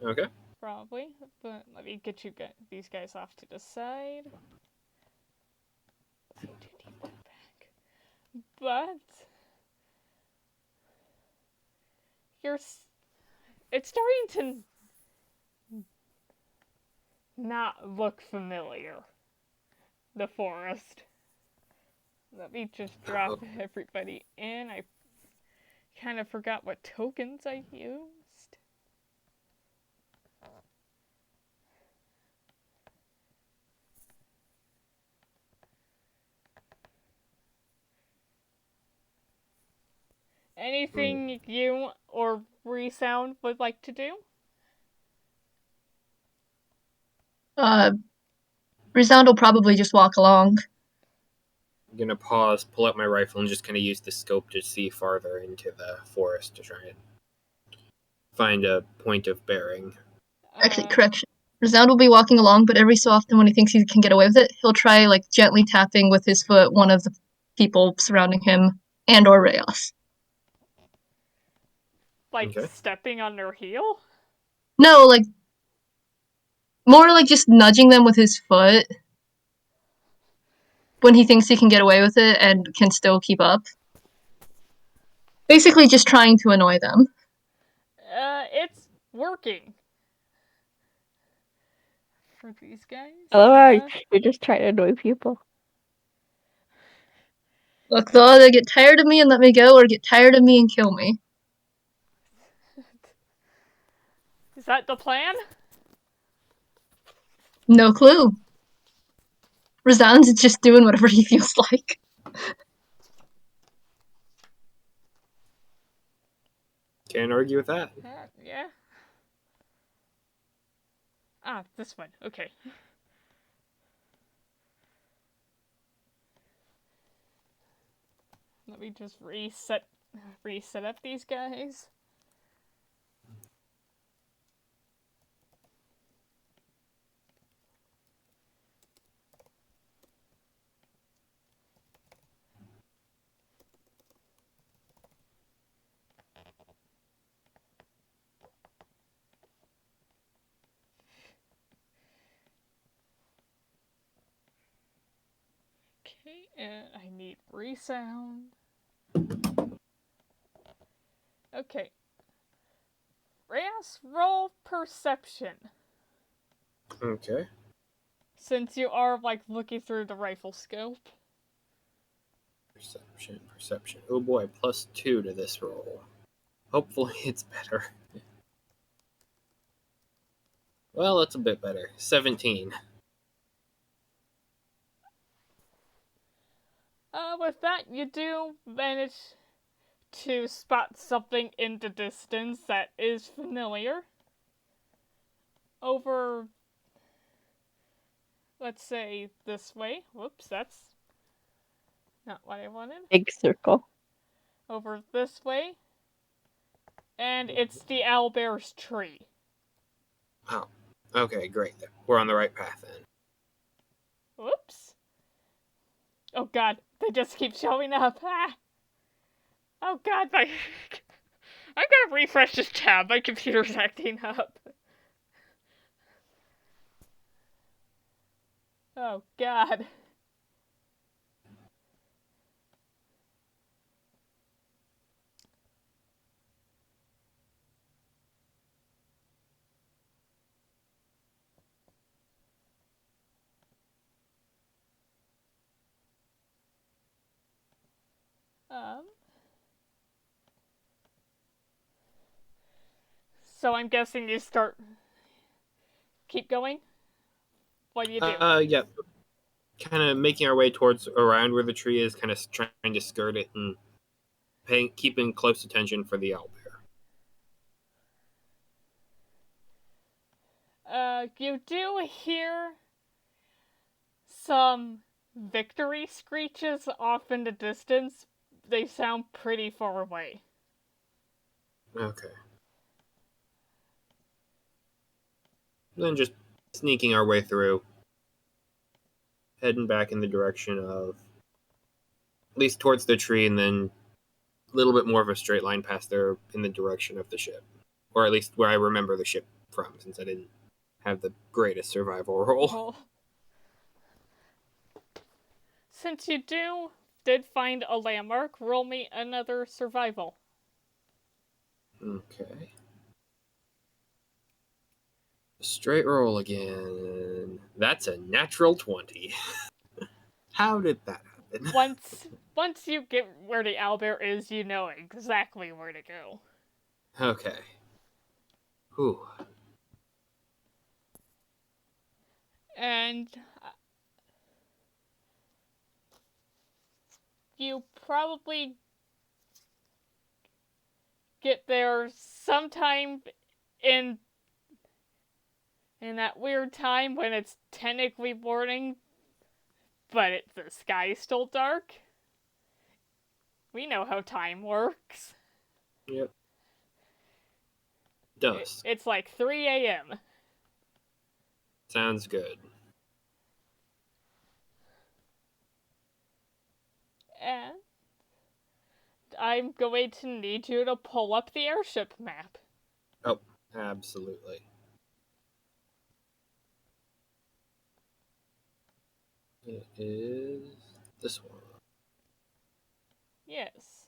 Okay. Probably, but let me get these guys off to the side. I do need that back. But it's starting to not look familiar. The forest. Let me just drop everybody in. I kind of forgot what tokens I used. Anything you or Resound would like to do? Resound will probably just walk along. I'm gonna pause, pull out my rifle, and just kind of use the scope to see farther into the forest to try and find a point of bearing. Actually, correction. Resound will be walking along, but every so often when he thinks he can get away with it, he'll try like gently tapping with his foot one of the people surrounding him and or Reyes. Like Okay. stepping on their heel? No, like more like just nudging them with his foot when he thinks he can get away with it and can still keep up. Basically just trying to annoy them. It's working. For these guys. You're just trying to annoy people. Look, they'll either get tired of me and let me go, or get tired of me and kill me. Is that the plan? No clue. Resound's just doing whatever he feels like. Can't argue with that. Yeah. Ah, this one. Okay. Let me just reset up these guys. Okay, and I need Resound. Okay. Reyes, roll Perception. Okay. Since you are, like, looking through the rifle scope. Perception. Oh boy, +2 to this roll. Hopefully it's better. Well, it's a bit better. 17. With that, you do manage to spot something in the distance that is familiar. Over, let's say, this way. Whoops, that's not what I wanted. Big circle. Over this way. And it's the owlbear's tree. Oh, okay, great. We're on the right path then. Whoops. Oh god, they just keep showing up. Ah. Oh god, I'm gonna refresh this tab. My computer's acting up. Oh god. So I'm guessing you keep going? What do you do? Yeah. Kind of making our way towards around where the tree is, kind of trying to skirt it and keeping close attention for the owlbear. You do hear some victory screeches off in the distance. They sound pretty far away. Okay. Then just sneaking our way through, heading back in the direction of, at least towards the tree, and then a little bit more of a straight line past there in the direction of the ship. Or at least where I remember the ship from, since I didn't have the greatest survival roll. Well, since you did find a landmark, roll me another survival. Okay. Straight roll again. That's a natural 20. How did that happen? Once you get where the owlbear is, you know exactly where to go. Okay. Whew. And you probably get there sometime in that weird time when it's technically morning, but the sky is still dark. We know how time works. Yep. Dusk. It's like 3 a.m. Sounds good. And I'm going to need you to pull up the airship map. Oh, absolutely. It is this one. Yes.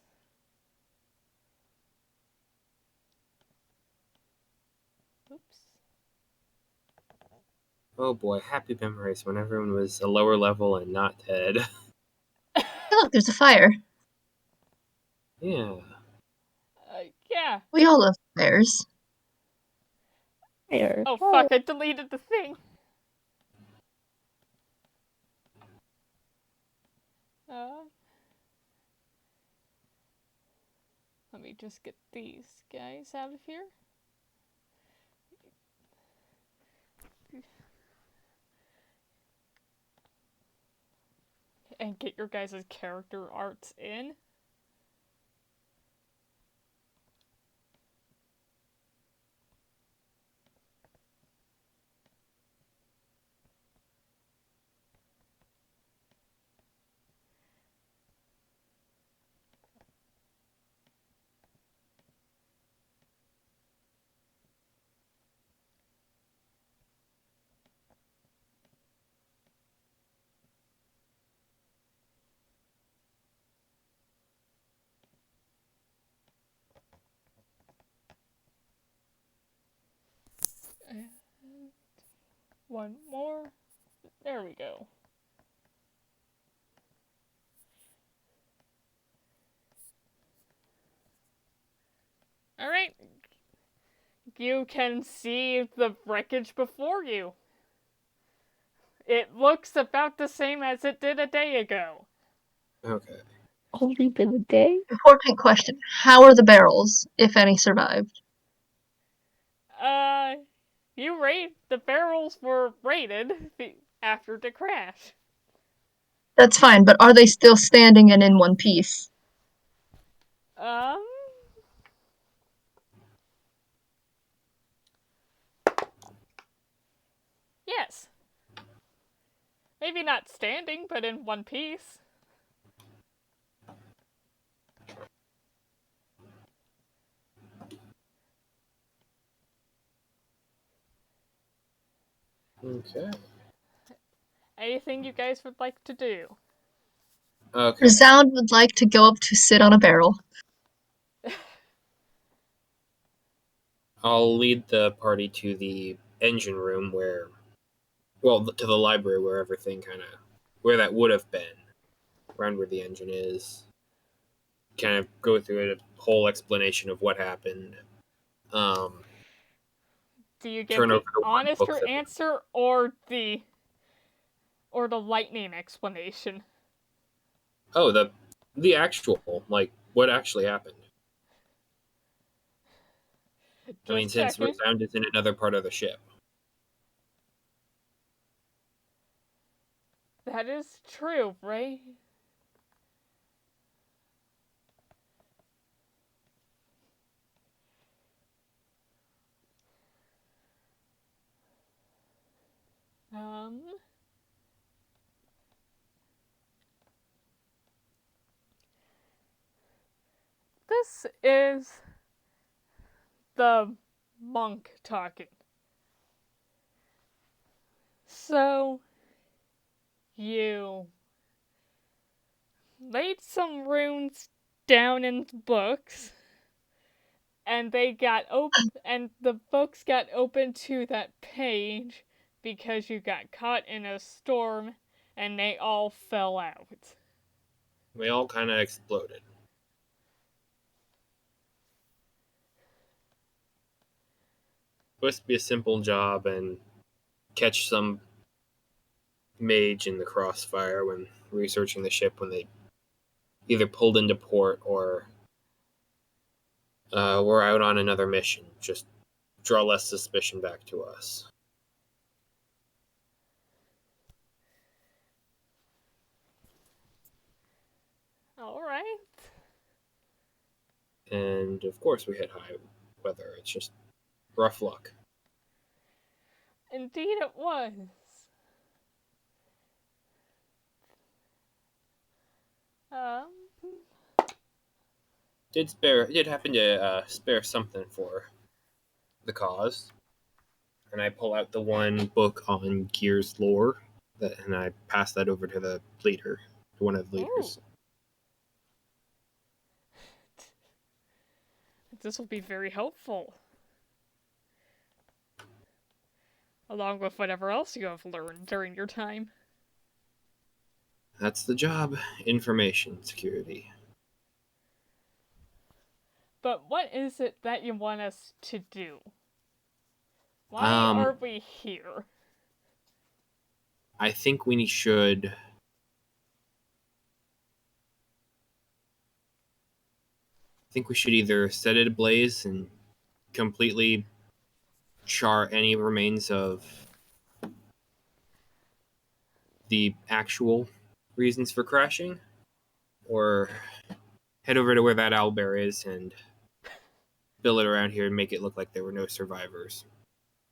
Oops. Oh boy, happy memories when everyone was a lower level and not dead. Hey, look, there's a fire. Yeah. Yeah. We all love fires. There. Oh fuck, I deleted the thing. Let me just get these guys out of here. And get your guys' character arts in. And one more. There we go. Alright. You can see the wreckage before you. It looks about the same as it did a day ago. Okay. Only been a day? Important question. How are the barrels, if any, survived? The barrels were raided after the crash. That's fine, but are they still standing and in one piece? Yes. Maybe not standing, but in one piece. Okay. Anything you guys would like to do? Okay. Resound would like to go up to sit on a barrel. I'll lead the party to the engine room to the library where everything where that would have been, around where the engine is. Kind of go through a whole explanation of what happened. Do you get Turn the over the one book honester answer or the lightning explanation? Oh, the actual, like, what actually happened. I mean, since Resound is in another part of the ship. That is true, right? This is the monk talking. So, you laid some runes down in books, and they got and the books got open to that page because you got caught in a storm, and they all fell out. They all kind of exploded. Supposed to be a simple job and catch some mage in the crossfire when researching the ship when they either pulled into port or were out on another mission. Just draw less suspicion back to us. All right. And of course we hit high weather. It's just rough luck. Indeed it was. Did happen to spare something for the cause. And I pull out the one book on Gears lore, and I pass that over to the leader, to one of the leaders. Ooh. This will be very helpful. Along with whatever else you have learned during your time. That's the job. Information security. But what is it that you want us to do? Why are we here? I think we should... either set it ablaze and completely char any remains of the actual reasons for crashing, or head over to where that owlbear is and build it around here and make it look like there were no survivors.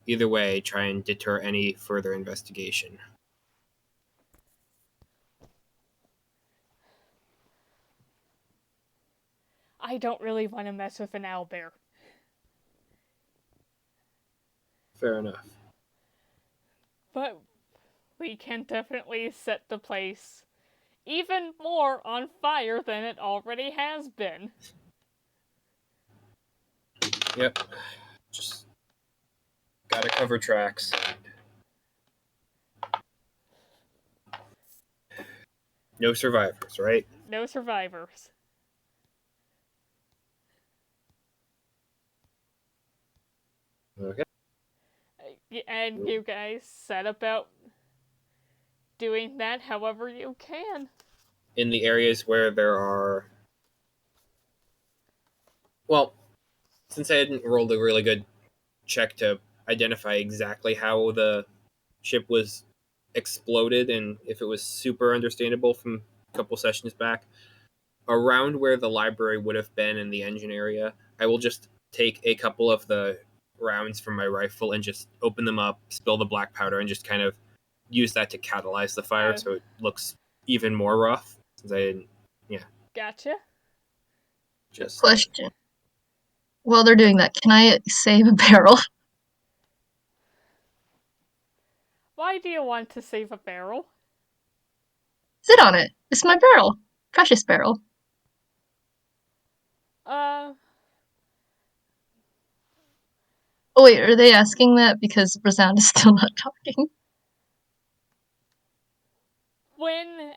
Either way, try and deter any further investigation. I don't really want to mess with an owlbear. Fair enough. But we can definitely set the place even more on fire than it already has been. Yep. Just Gotta cover tracks. No survivors, right? No survivors. Okay. And you guys set about doing that however you can. In the areas where there are... Well, since I hadn't rolled a really good check to identify exactly how the ship was exploded and if it was super understandable from a couple sessions back, around where the library would have been in the engine area, I will just take a couple of the rounds from my rifle and just open them up, spill the black powder, and just kind of use that to catalyze the fire so it looks even more rough. Since I didn't, Gotcha. just Question. While they're doing that, can I save a barrel? Why do you want to save a barrel? Sit on it. It's my barrel. Precious barrel. Oh wait, are they asking that because Resound is still not talking? When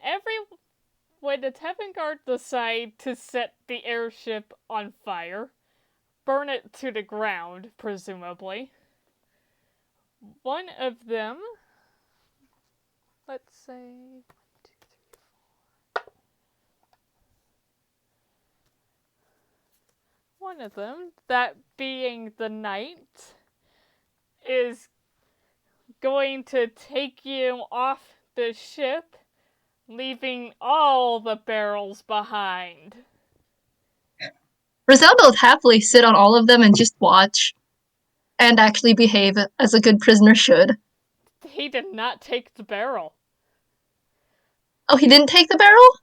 the Tevngard decide to set the airship on fire, burn it to the ground, presumably, one of them, let's say, 1, 2, 3, 4. One of them, that being the knight, is going to take you off the ship, leaving all the barrels behind. Resound will happily sit on all of them and just watch. And actually behave as a good prisoner should. He did not take the barrel. Oh, he didn't take the barrel?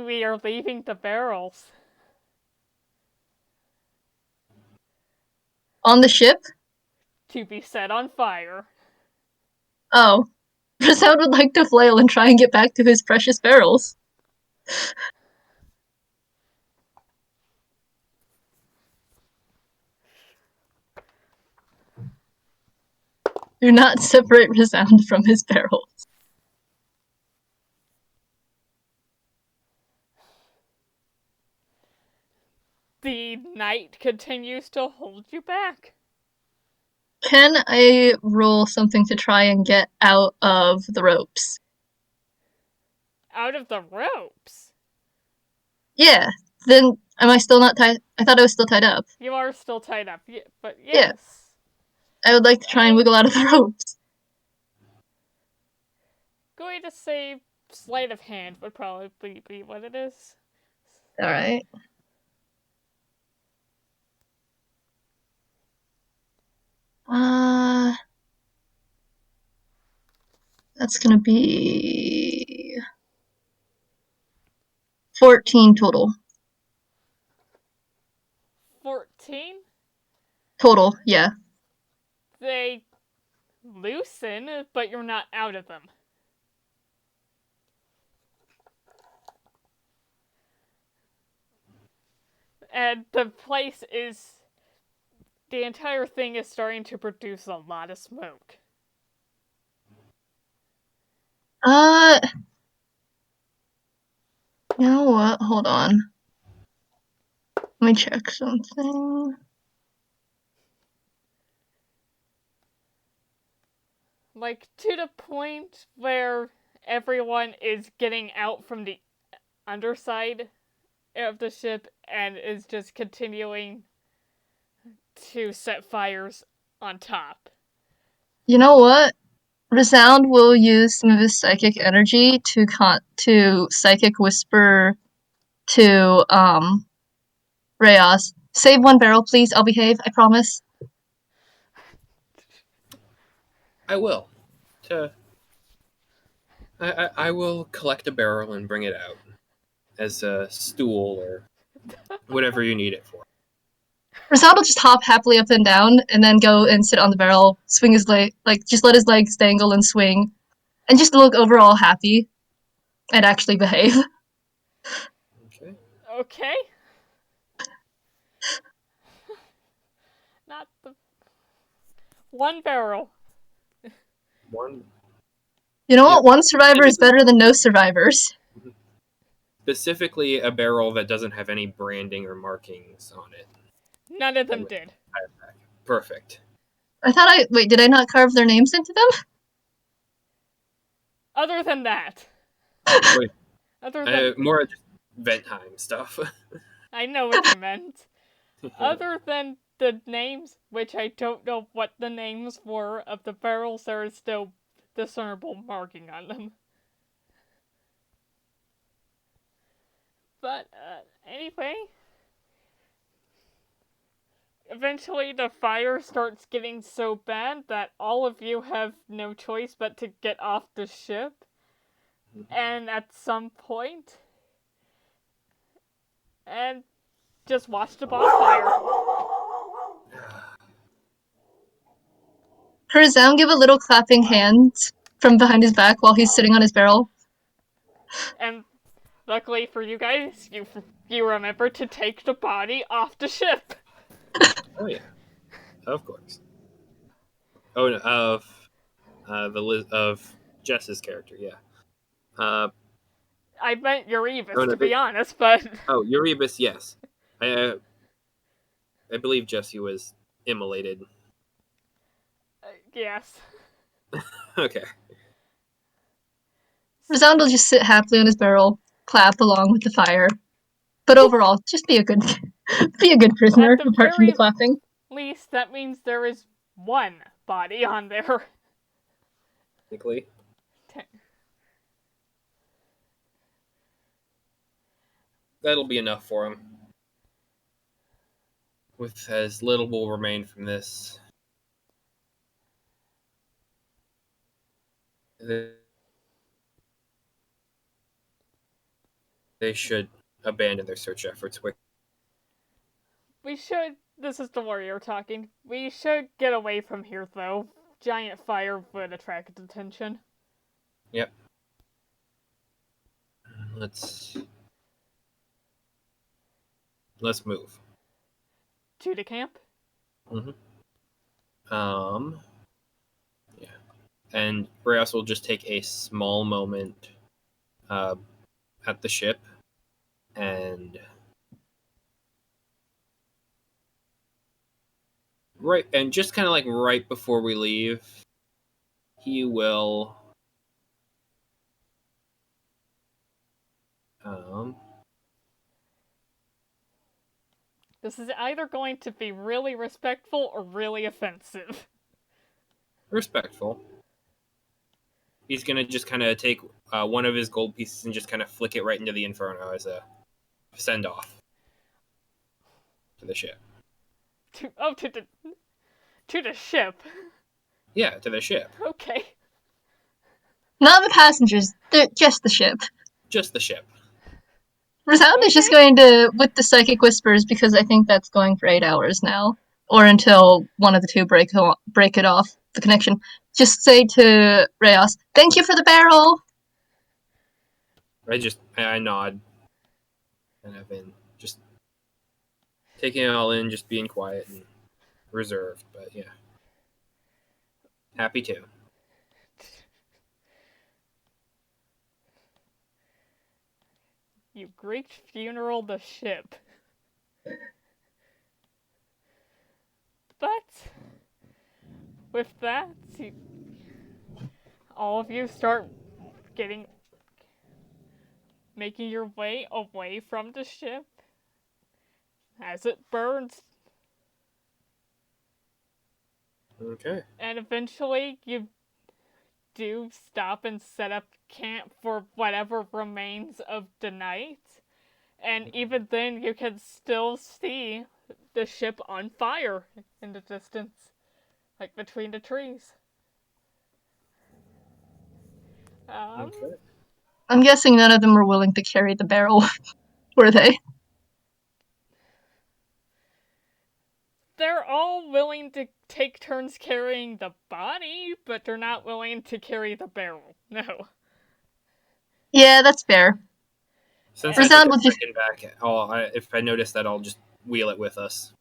We are leaving the barrels. On the ship? To be set on fire. Oh. Resound would like to flail and try and get back to his precious barrels. Do not separate Resound from his barrels. The knight continues to hold you back. Can I roll something to try and get out of the ropes? Out of the ropes? Yeah. Then, am I still not tied? I thought I was still tied up. You are still tied up, but yes. Yeah. I would like to try and wiggle out of the ropes. Going to say sleight of hand would probably be what it is. Alright. That's gonna be 14 total. 14? Total, yeah. They loosen, but you're not out of them. And the entire thing is starting to produce a lot of smoke. You know what? Hold on. Let me check something. Like, to the point where everyone is getting out from the underside of the ship and is just continuing to set fires on top. You know what? Resound will use some of his psychic energy to psychic whisper to Reyes. Save one barrel, please. I'll behave. I promise. I will. I will collect a barrel and bring it out as a stool or whatever you need it for. Resound will just hop happily up and down, and then go and sit on the barrel, swing his leg, just let his legs dangle and swing, and just look overall happy, and actually behave. Okay. Not the One barrel. One. You know what? Yeah. One survivor is better than no survivors. Specifically, a barrel that doesn't have any branding or markings on it. None of them did. Perfect. Wait, did I not carve their names into them? Other than that. Wait, Other than... more just Ventheim stuff. I know what you meant. Other than the names, which I don't know what the names were of the barrels, there is still discernible marking on them. But, anyway... Eventually the fire starts getting so bad that all of you have no choice but to get off the ship. And at some point... And just watch the bonfire. Can Resound give a little clapping hands from behind his back while he's sitting on his barrel? And luckily for you guys, you remember to take the body off the ship. Oh yeah, of course. Oh, no, of Jess's character, yeah. I meant Erebus, to be honest, but... Oh, Erebus, yes. I believe Jesse was immolated. Yes. Okay. Resound will just sit happily on his barrel, clap along with the fire. But overall, just be a good prisoner, apart from the clapping. At least that means there is one body on there. Technically. That'll be enough for him. With as little will remain from this. They should abandon their search efforts. This is the warrior talking. We should get away from here, though. Giant fire would attract attention. Yep. Let's move. To the camp? Mm-hmm. Yeah. And Reyes will just take a small moment at the ship and just kind of like right before we leave, he will This is either going to be really respectful or really offensive. Respectful. He's gonna just kind of take one of his gold pieces and just kind of flick it right into the Inferno as a send-off to the ship. To the ship? Yeah, to the ship. Okay. Not the passengers, just the ship. Just the ship. Resound is just going to, with the Psychic Whispers, because I think that's going for 8 hours now, or until one of the two break it off, the connection. Just say to Reyes, "Thank you for the barrel!" I nod. And I've been just taking it all in, just being quiet and reserved, but yeah. Happy to. You Greek funeral the ship. But, with that, all of you start making your way away from the ship as it burns. Okay. And eventually you do stop and set up camp for whatever remains of the night. And even then you can still see the ship on fire in the distance, like between the trees. Okay. I'm guessing none of them were willing to carry the barrel, were they? They're all willing to take turns carrying the body, but they're not willing to carry the barrel. No. Yeah, that's fair. Since Resound will just back, if I notice that, I'll just wheel it with us.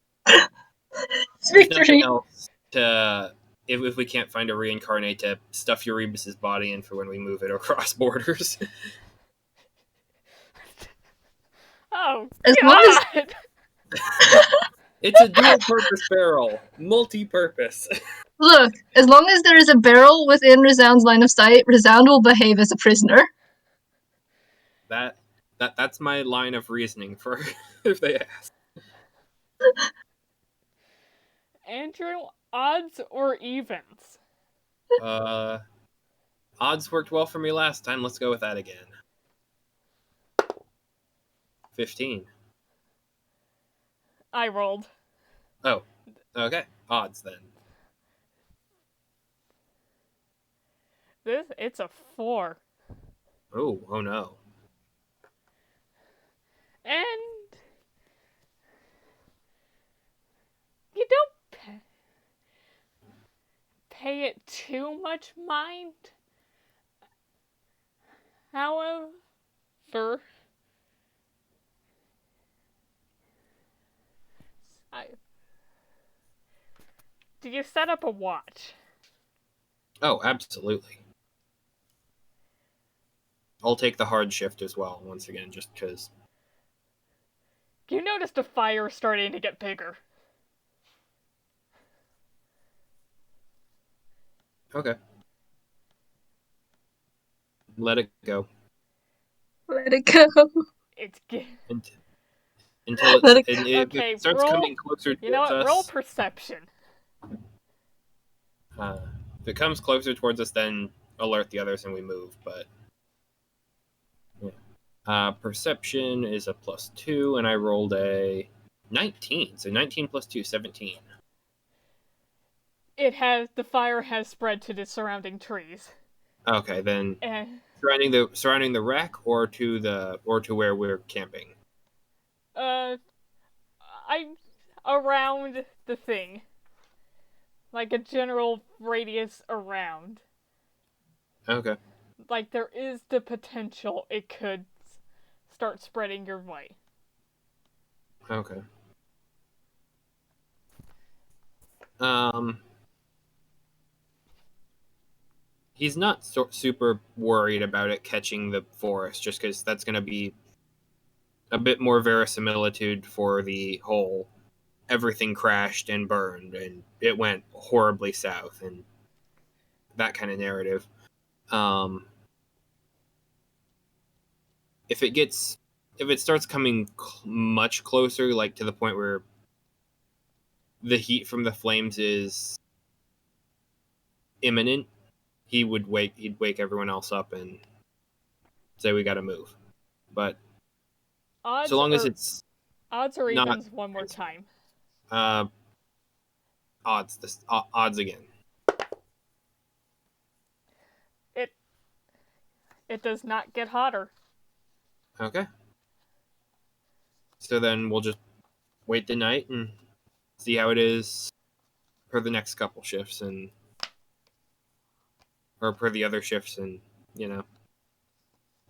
Victory. Else to if we can't find a reincarnate to stuff Erebus's body in for when we move it across borders. Oh, As long as God! It's a dual-purpose barrel, multi-purpose. look, as long as there is a barrel within Resound's line of sight, Resound will behave as a prisoner. That's my line of reasoning for if they ask. Andrew, odds or evens? Odds worked well for me last time. Let's go with that again. 15. I rolled. Oh, okay. Odds then. It's a 4. Oh no. And you don't pay it too much mind. However, do you set up a watch? Oh, absolutely. I'll take the hard shift as well, once again, just because. You notice the fire starting to get bigger. Okay. Let it go. Let it go. It's Until Let it- it Okay, starts roll- coming closer towards You know what? us. Roll perception. If it comes closer towards us, then alert the others and we move. But yeah. Perception is a +2, and I rolled a 19. So 19 plus 2, 17. The fire has spread to the surrounding trees. Okay, then And surrounding the wreck or to where we're camping. I'm around the thing. Like a general radius around. Okay. Like there is the potential it could start spreading your way. Okay. He's not super worried about it catching the forest, just because that's going to be a bit more verisimilitude for the whole everything crashed and burned and it went horribly south and that kind of narrative. If it starts coming much closer, like to the point where the heat from the flames is imminent, he'd wake everyone else up and say we got to move. But Odds so long as it's odds or not evens one more time. odds again. It does not get hotter. Okay. So then we'll just wait the night and see how it is for the next couple shifts or per the other shifts and,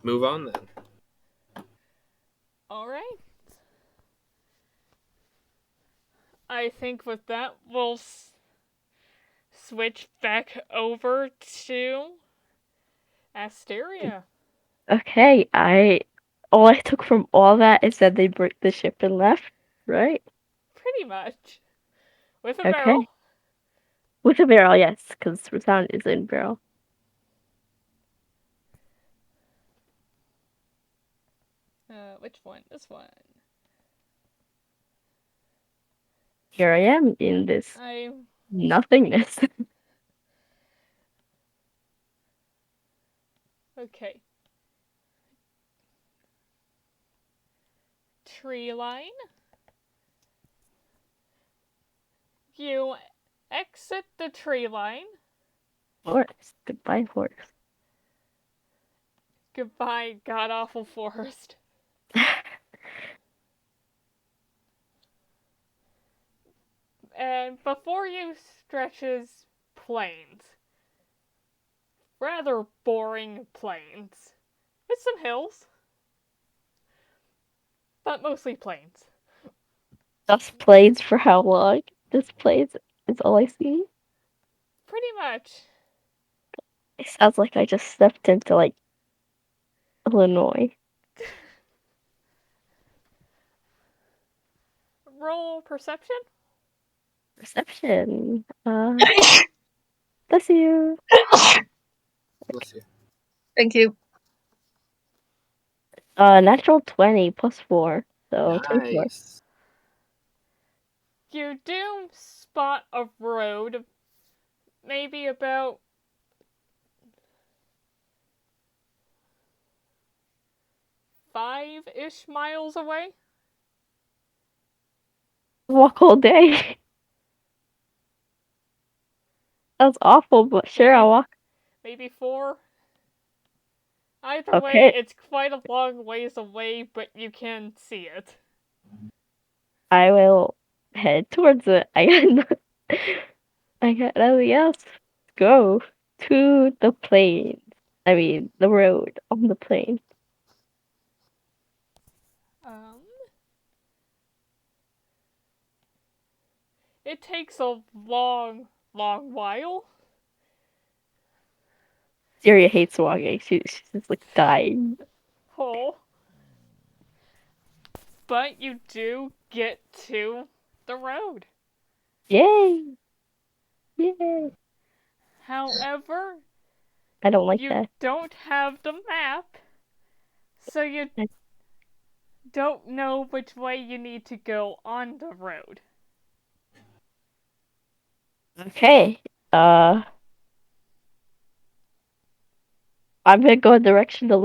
move on then. All right. I think with that, we'll switch back over to Asteria. Okay, all I took from all that is that they broke the ship and left, right? Pretty much. With a Okay. barrel. With a barrel, yes, because Resound is in barrel. Which one? This one. Here I am in this nothingness. Okay. Tree line. You exit the tree line. Forest. Goodbye, forest. Goodbye, god-awful forest. And before you stretches plains. Rather boring plains. With some hills. But mostly plains. Just plays for how long? Just plays is all I see. pretty much. It sounds like I just stepped into like Illinois. Roll perception. Perception. Bless you. Bless you. Thank you. Natural 20 plus 4, so 24. Nice. You do spot a road, maybe about 5-ish miles away. Walk all day. That's awful, but sure, I'll walk. Maybe 4. Either Okay. way, it's quite a long ways away, but you can see it. I will head towards it. I got nothing else. Go to the plains. I mean, the road on the plain. It takes a long while. Asteria hates walking. She's just like dying. Oh. But you do get to the road. Yay! Yay! However, I don't like you that. don't have the map, so you don't know which way you need to go on the road. Okay. I'm gonna go in the direction the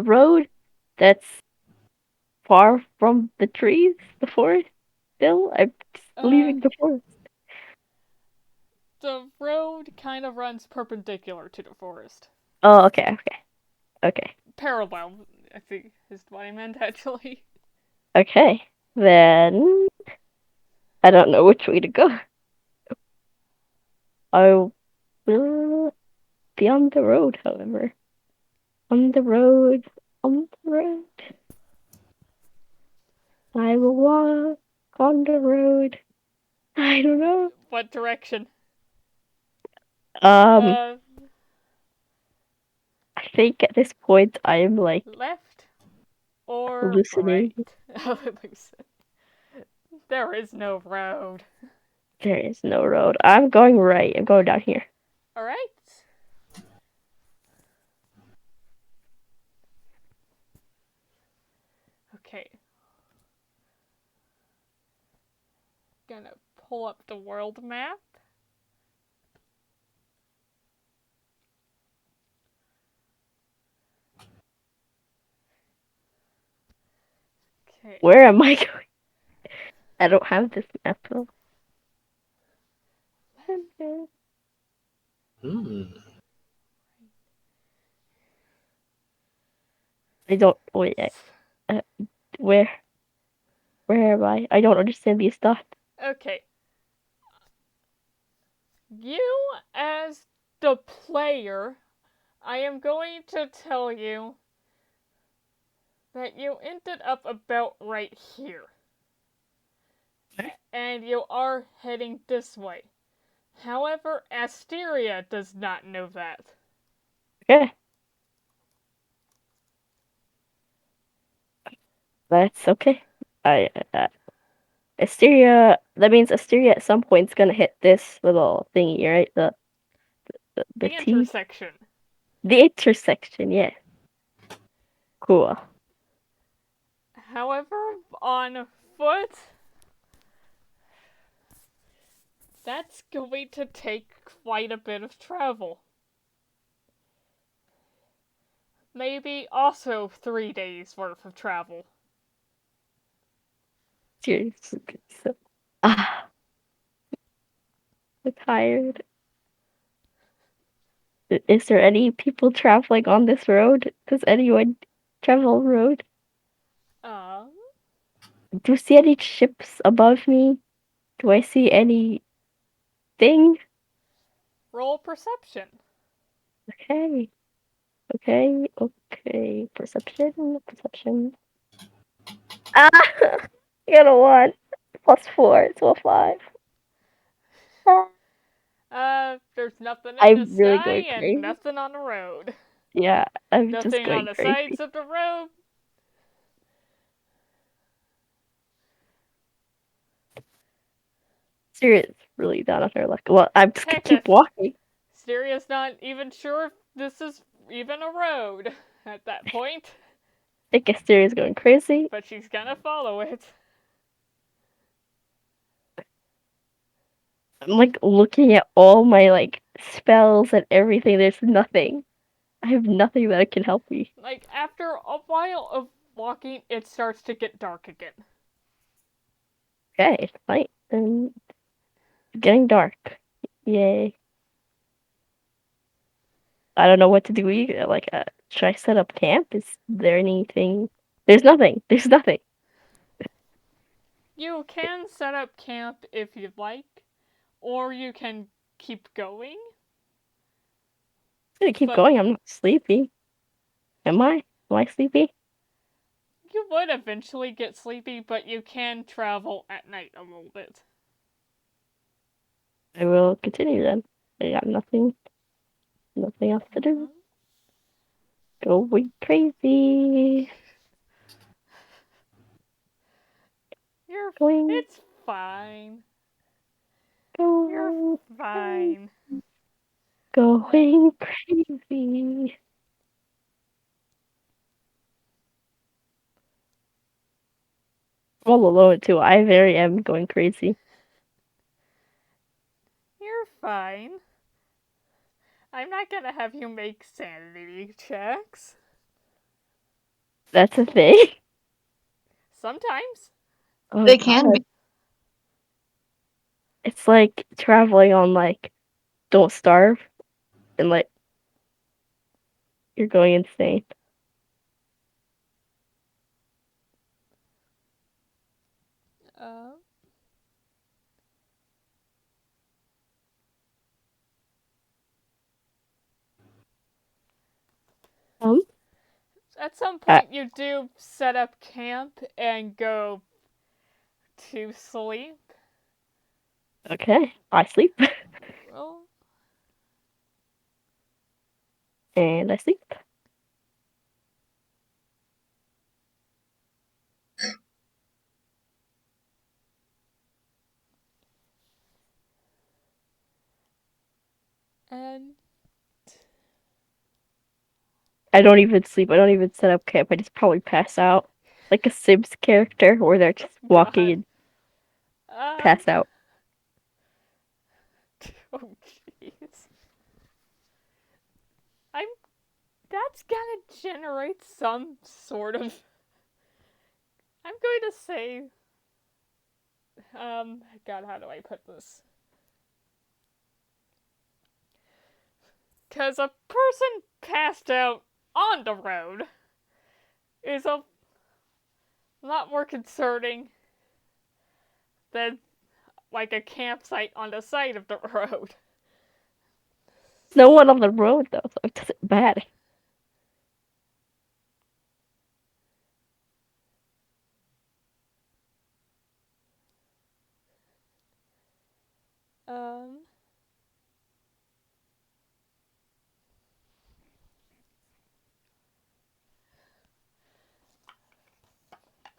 road that's far from the trees, the forest. Still, I'm just leaving the forest. The road kind of runs perpendicular to the forest. Oh, okay. Parallel, I think is what I meant actually. Okay. Then I don't know which way to go. I will be on the road, however. On the road. I will walk on the road. I don't know. What direction? I think at this point I am like left or hallucinating. right? There is no road. There is no road. I'm going right. I'm going down here. Alright. Okay. Gonna pull up the world map. Okay. Where am I going? I don't have this map though. I don't. Wait. Where am I? I don't understand these dots. Okay. You, as the player, I am going to tell you that you ended up about right here. And you are heading this way. However, Asteria does not know that. Okay. That's okay. Asteria. That means Asteria at some point is gonna hit this little thingy, right? The T. intersection. The intersection, yeah. Cool. However, on foot, that's going to take quite a bit of travel. Maybe also 3 days worth of travel. Seriously. I'm tired. Is there any people traveling on this road? Does anyone travel road? Do you see any ships above me? Do I see anything? Roll perception. Okay. Perception. Ah! I got a 1. +4, so a 5. There's nothing in I'm the really sky going and crazy. nothing on the road. Yeah, I'm just Nothing on going the crazy. sides of the road. Asteria's really down on her luck. Well, I'm just gonna Heck, keep walking. Asteria's not even sure if this is even a road at that point. I think Asteria's going crazy. But she's gonna follow it. I'm like looking at all my like spells and everything. There's nothing. I have nothing that can help me. Like, after a while of walking, it starts to get dark again. Okay, it's night and it's getting dark. Yay. I don't know what to do either. Like, should I set up camp? Is there anything? There's nothing. There's nothing. You can set up camp if you'd like, or you can keep going. I'm gonna keep But- going. I'm not sleepy. Am I? Am I sleepy? You would eventually get sleepy, but you can travel at night a little bit. I will continue then. I got nothing else to do. Going crazy. It's fine. You're fine. Going crazy. I'm all alone too. I very am going crazy. You're fine. I'm not gonna have you make sanity checks. That's a thing. Sometimes. Oh, They can God. be. It's like traveling on like Don't Starve, and like you're going insane. At some point, you do set up camp and go to sleep. Okay, I sleep. Well, And I sleep. and I don't even sleep. I don't even set up camp. I just probably pass out. Like a Sims character where they're just walking and pass out. Oh, jeez. That's gonna generate some sort of. I'm going to say. God, how do I put this? Because a person passed out on the road is a lot more concerning than like a campsite on the side of the road. There's no one on the road though, so it doesn't matter.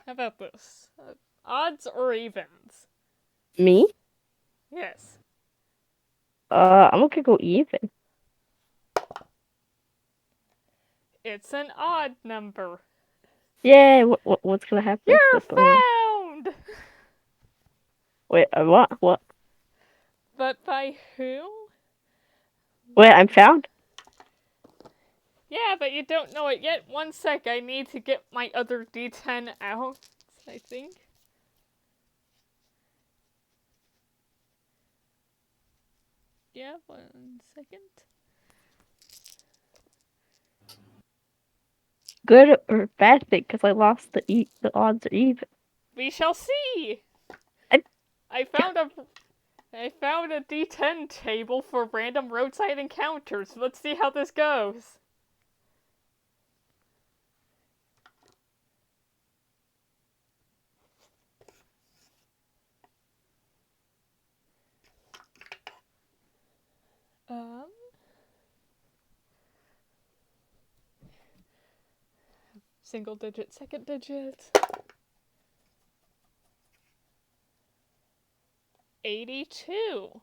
How about this? Odds or evens? Me? Yes. I'm gonna go even. It's an odd number. Yeah, what's gonna happen? You're found! Wait, what? What? But by who? Wait, I'm found? Yeah, but you don't know it yet. 1 sec, I need to get my other D10 out, I think. Yeah, 1 second. Good or bad thing? Because I lost the odds are even. We shall see! I found a D10 table for random roadside encounters. Let's see how this goes. Single digit, second digit. 82.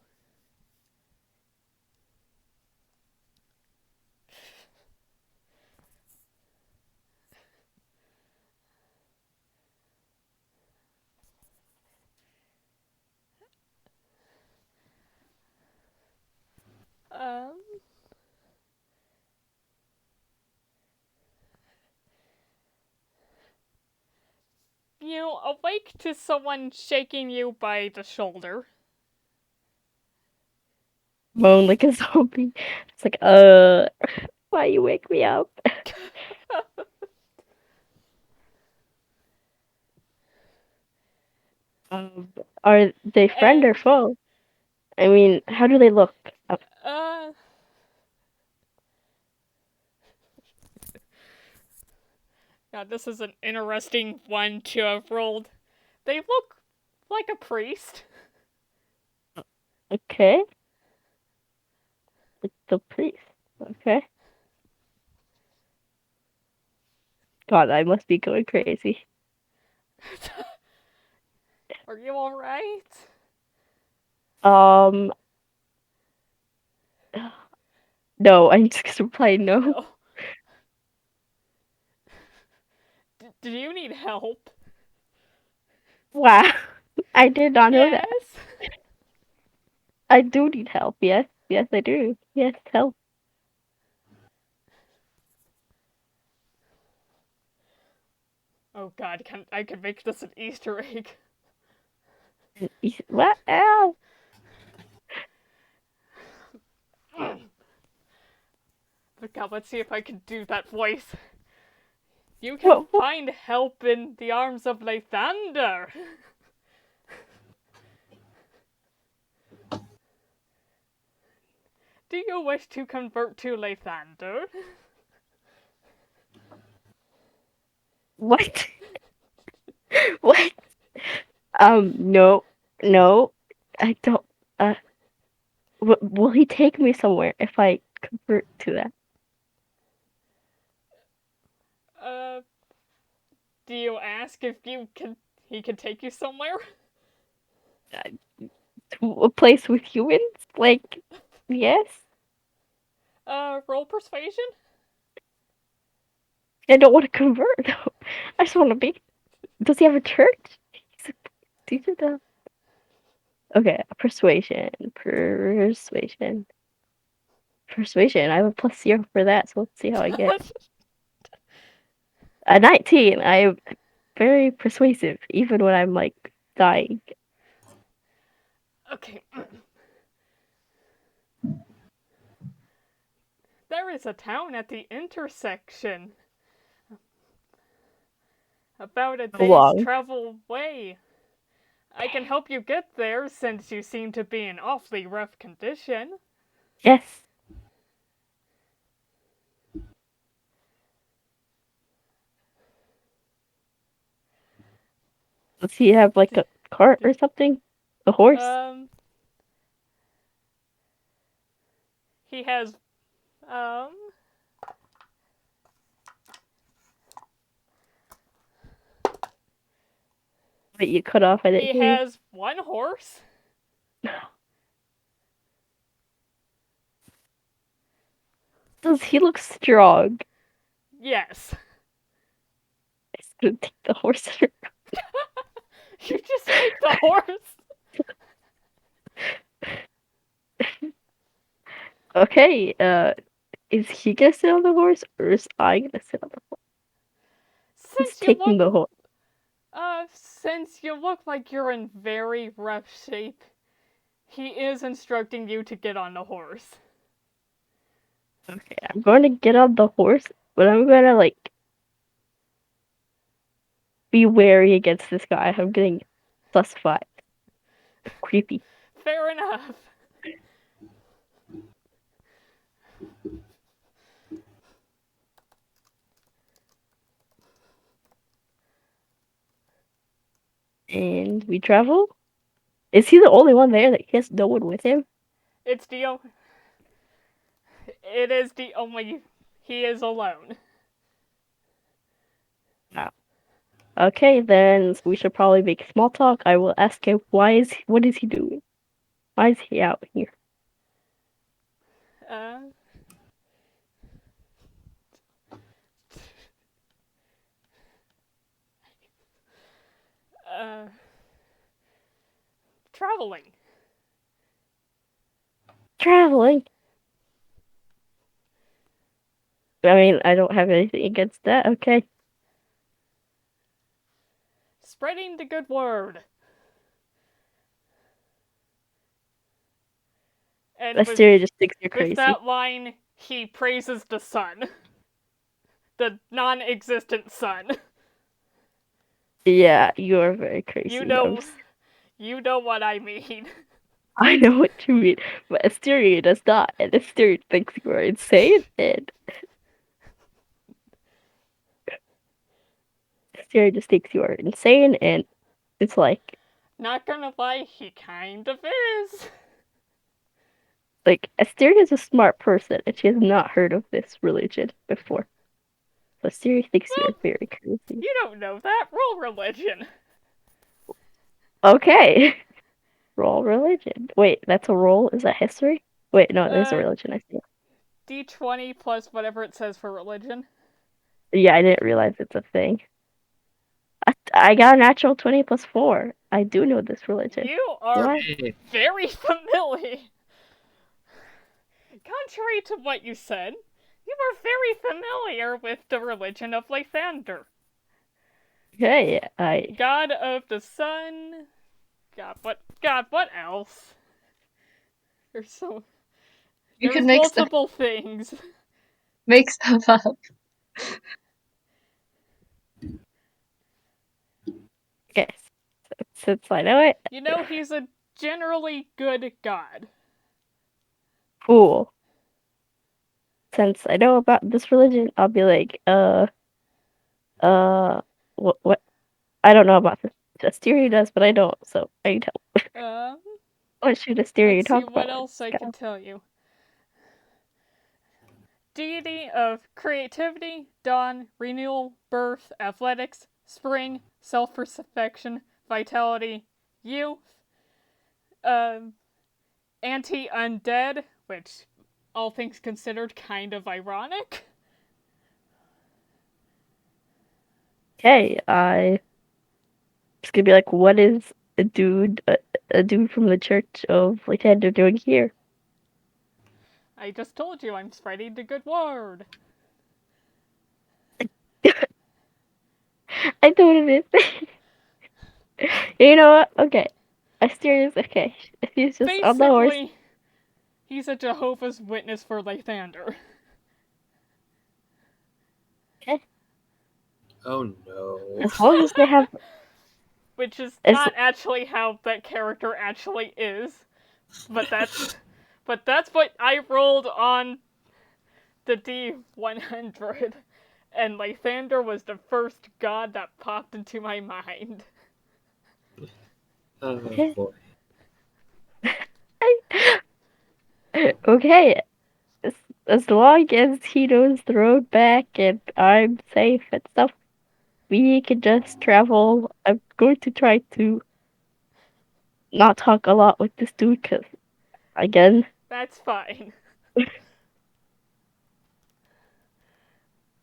You awake to someone shaking you by the shoulder. Moan like a zombie. It's like, why you wake me up? Are they friend or foe? I mean, how do they look? Yeah, this is an interesting one to have rolled. They look like a priest. Okay. It's the priest. Okay. God, I must be going crazy. Are you alright? No, I'm just gonna reply no. Do you need help? Wow. I did not know that. Yes. I do need help, yes. Yes, I do. Yes, help. Oh god, I can make this an Easter egg. What? Ow! But god, let's see if I can do that voice. You can find help in the arms of Lathander. Do you wish to convert to Lathander? What? What? No. No. I don't, will he take me somewhere if I convert to that? Do you ask if he can take you somewhere? To a place with humans? Like, yes? Roll persuasion? I don't want to convert, though. I just want to be... Does he have a church? These are the... Okay, persuasion. Persuasion. I have a +0 for that, so let's see how I get. A 19. I'm very persuasive, even when I'm, like, dying. Okay. There is a town at the intersection. About a day's travel away. I can help you get there since you seem to be in awfully rough condition. Yes. Does he have like a cart or something? A horse? He has Wait, you cut off. I didn't He hear has one horse. Does he look strong? Yes. I'm just gonna take the horse. You just take the horse. Okay, is he gonna sit on the horse or is I gonna sit on the horse? Who's taking the horse? Since you look like you're in very rough shape, he is instructing you to get on the horse. Okay, I'm going to get on the horse, but I'm gonna like be wary against this guy. I'm getting +5. Creepy. Fair enough. And we travel? Is he the only one there that he has no one with him? It is the only... He is alone. Okay, then we should probably make small talk. I will ask him what is he doing? Why is he out here? Traveling. Traveling. I mean, I don't have anything against that. Okay. Spreading the good word. And Asteria just thinks you're crazy. with that line, he praises the sun. The non-existent sun. Yeah, you are very crazy. You know what I mean. I know what you mean, but Asteria does not, and Asteria thinks you are insane, and Asteria just thinks you are insane, and it's like... Not gonna lie, he kind of is. Like, Asteria is a smart person, and she has not heard of this religion before. So Asteria thinks you are very crazy. You don't know that. Roll religion. Okay. Roll religion. Wait, that's a roll? Is that history? Wait, no, there's a religion, I think. D20 plus whatever it says for religion. Yeah, I didn't realize it's a thing. I got a natural 20 plus 4. I do know this religion. You are very familiar. Contrary to what you said, you are very familiar with the religion of Lathander. Okay, God of the sun. God, what else? There's multiple things. Make stuff up. Okay, since I know it. You know, he's a generally good god. Cool. Since I know about this religion, I'll be like, what? I don't know about this. Asteria does, but I don't, so I need help. What should Asteria talk about? What else I can tell you? Deity of creativity, dawn, renewal, birth, athletics, spring, self-perfection, vitality, youth, anti-undead, which, all things considered, kind of ironic. Okay, I just gonna be like, what is a dude from the Church of Lathander doing here? I just told you I'm spreading the good word. I don't know this. You know what? Okay. Asteria's okay. If he's just on the horse. He's a Jehovah's Witness for Lathander. Okay. Oh no. As long as they have... Which is not actually how that character actually is. But that's what I rolled on the D100. And Lathander was the first god that popped into my mind. Oh boy. Okay. As long as he knows the road back and I'm safe and stuff, we can just travel. I'm going to try to not talk a lot with this dude, because, again... That's fine.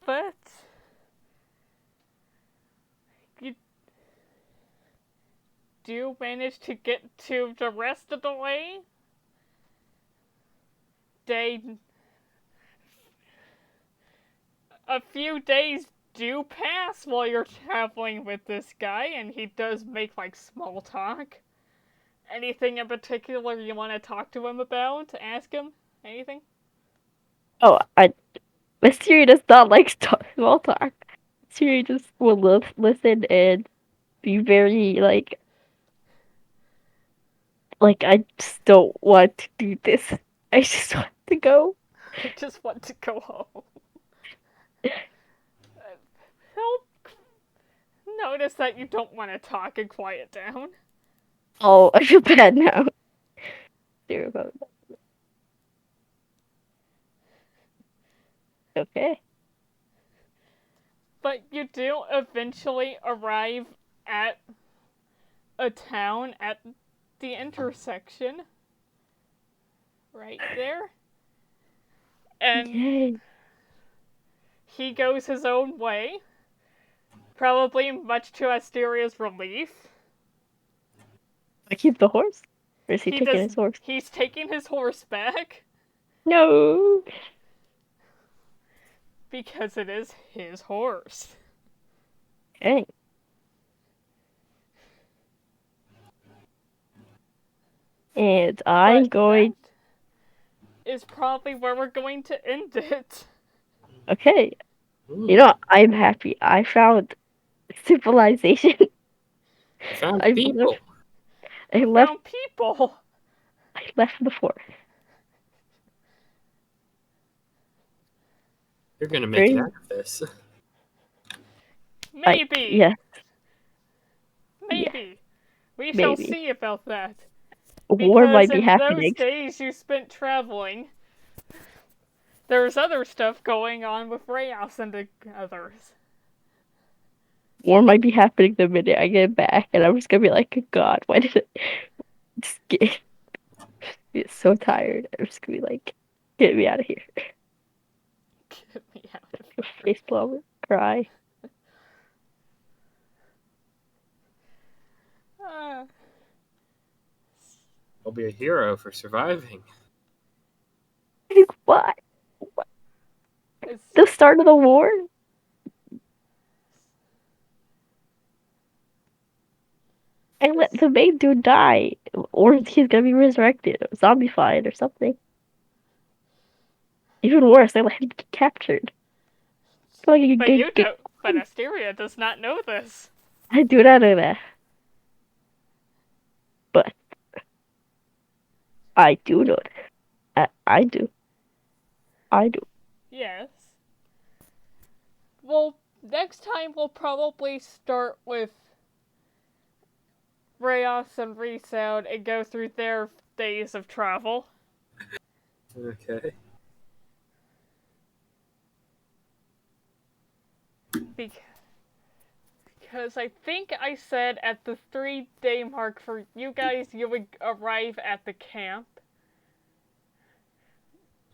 But... Do you manage to get to the rest of the way? A few days do pass while you're traveling with this guy, and he does make, like, small talk. Anything in particular you want to talk to him about? Ask him? Anything? Oh, Mystery does not like small talk. Mystery just will listen and be very, like, I just don't want to do this. I just want to go. I just want to go home. He'll notice that you don't want to talk and quiet down. Oh, I feel bad now. Sorry about that. Okay. But you do eventually arrive at a town at the intersection. Right there. And Yay. he goes his own way. Probably much to Asteria's relief. I keep the horse? Or is he taking his horse? He's taking his horse back. No! Because it is his horse. Okay. And I'm going... That is probably where we're going to end it. Okay. You know, I'm happy. I found civilization. You found people. I found people. I left the forest. You're gonna make it out of this. Maybe. Yes. Maybe. Yeah. We shall see about that. War might be because in happening. those days you spent traveling, there's other stuff going on with Rayos and the others. War might be happening the minute I get back, and I'm just gonna be like, God, why did it just get so tired? I'm just gonna be like, get me out of here. Get me out of here. Face palm, cry. I'll be a hero for surviving. What? The start of the war? And let the main dude die. Or he's gonna be resurrected, zombified, or something. Even worse, they let him get captured. But Asteria does not know this. I do not know that. But I do know that. I do. Yes. Well, next time we'll probably start with Rayos and Resound and go through their days of travel. Okay. Because I think I said at the 3-day mark for you guys, you would arrive at the camp.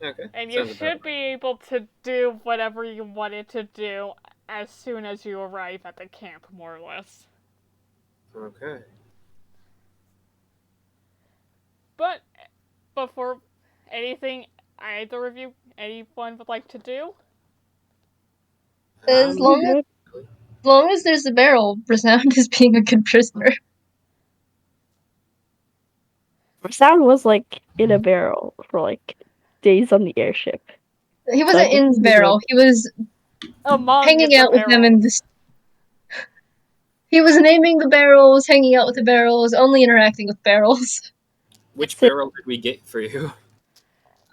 Okay. And you should be able to do whatever you wanted to do as soon as you arrive at the camp, more or less. Okay. But before anything either of you, anyone would like to do? As long as there's a barrel, Resound is being a good prisoner. Resound was like in a barrel for like days on the airship. He wasn't in the barrel. He was hanging out with them in this. He was naming the barrels, hanging out with the barrels, only interacting with barrels. Which barrel did we get for you?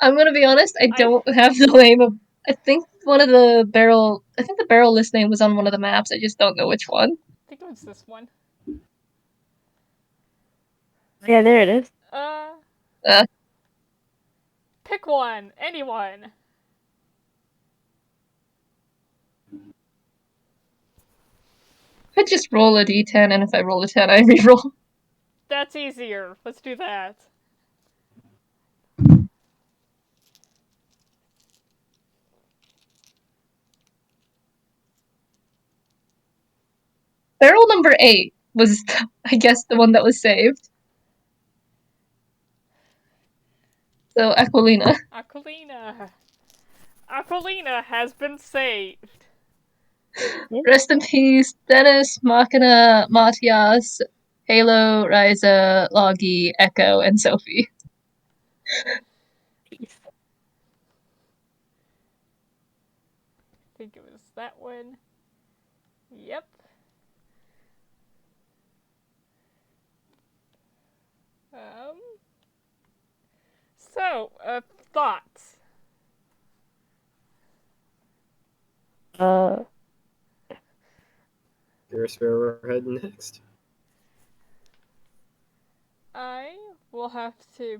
I'm gonna be honest, I don't have the name of. I think the barrel list name was on one of the maps. I just don't know which one. I think it was this one. Yeah, there it is. Pick one. Anyone. I just roll a d10, and if I roll a 10, I reroll. That's easier. Let's do that. Barrel number 8 was, I guess, the one that was saved. So, Aquilina. Aquilina has been saved. Rest in peace, Dennis, Machina, Matthias, Halo, Ryza, Logie, Echo, and Sophie. I think it was that one. Yep. So, thoughts? Here's where we're heading next. I will have to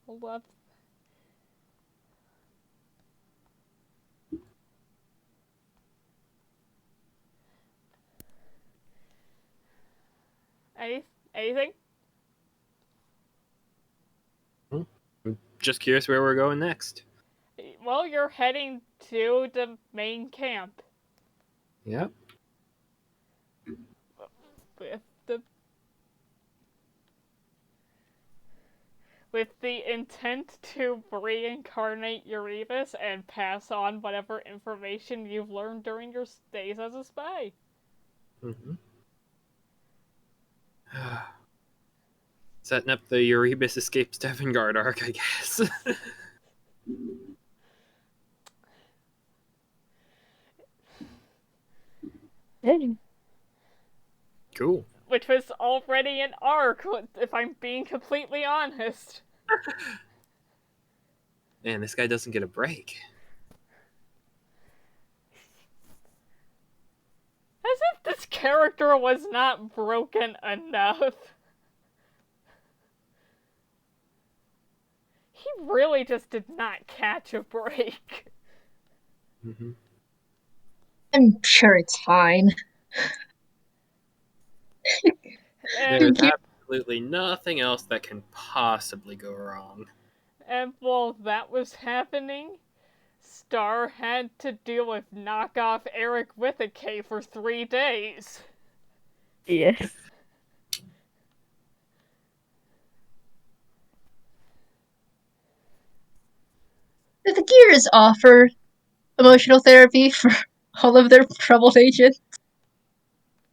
pull up. Anything? I'm just curious where we're going next. Well, you're heading to the main camp. Yep. With the intent to reincarnate Erebus and pass on whatever information you've learned during your days as a spy. Mm-hmm. Setting up the Erebus escapes Tevngard arc, I guess. Cool. Which was already an arc, if I'm being completely honest. Man, this guy doesn't get a break. As if this character was not broken enough. He really just did not catch a break. Mm-hmm. I'm sure it's fine. And, There's absolutely nothing else that can possibly go wrong. and while that was happening, Star had to deal with knockoff Eric with a K for 3 days. Yes. Do the Gears offer emotional therapy for all of their troubled agents?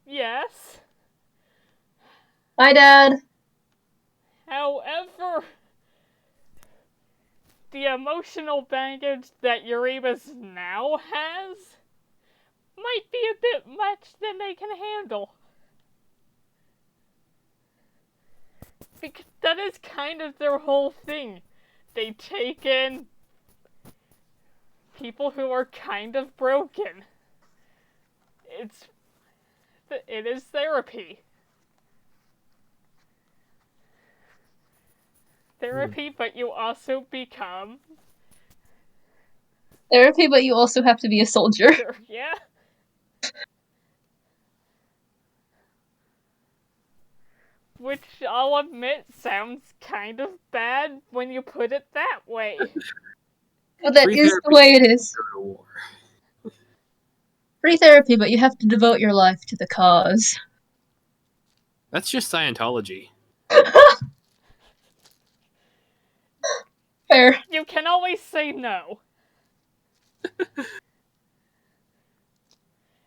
Yes. Hi, Dad. However, the emotional baggage that Erebus now has might be a bit much than they can handle. Because that is kind of their whole thing. They take in people who are kind of broken. It is therapy. Therapy, but you also become... Therapy, but you also have to be a soldier. Yeah. Which, I'll admit, sounds kind of bad when you put it that way. But that Free is therapy the way it is. for war. Free therapy, but you have to devote your life to the cause. That's just Scientology. Fair. You can always say no.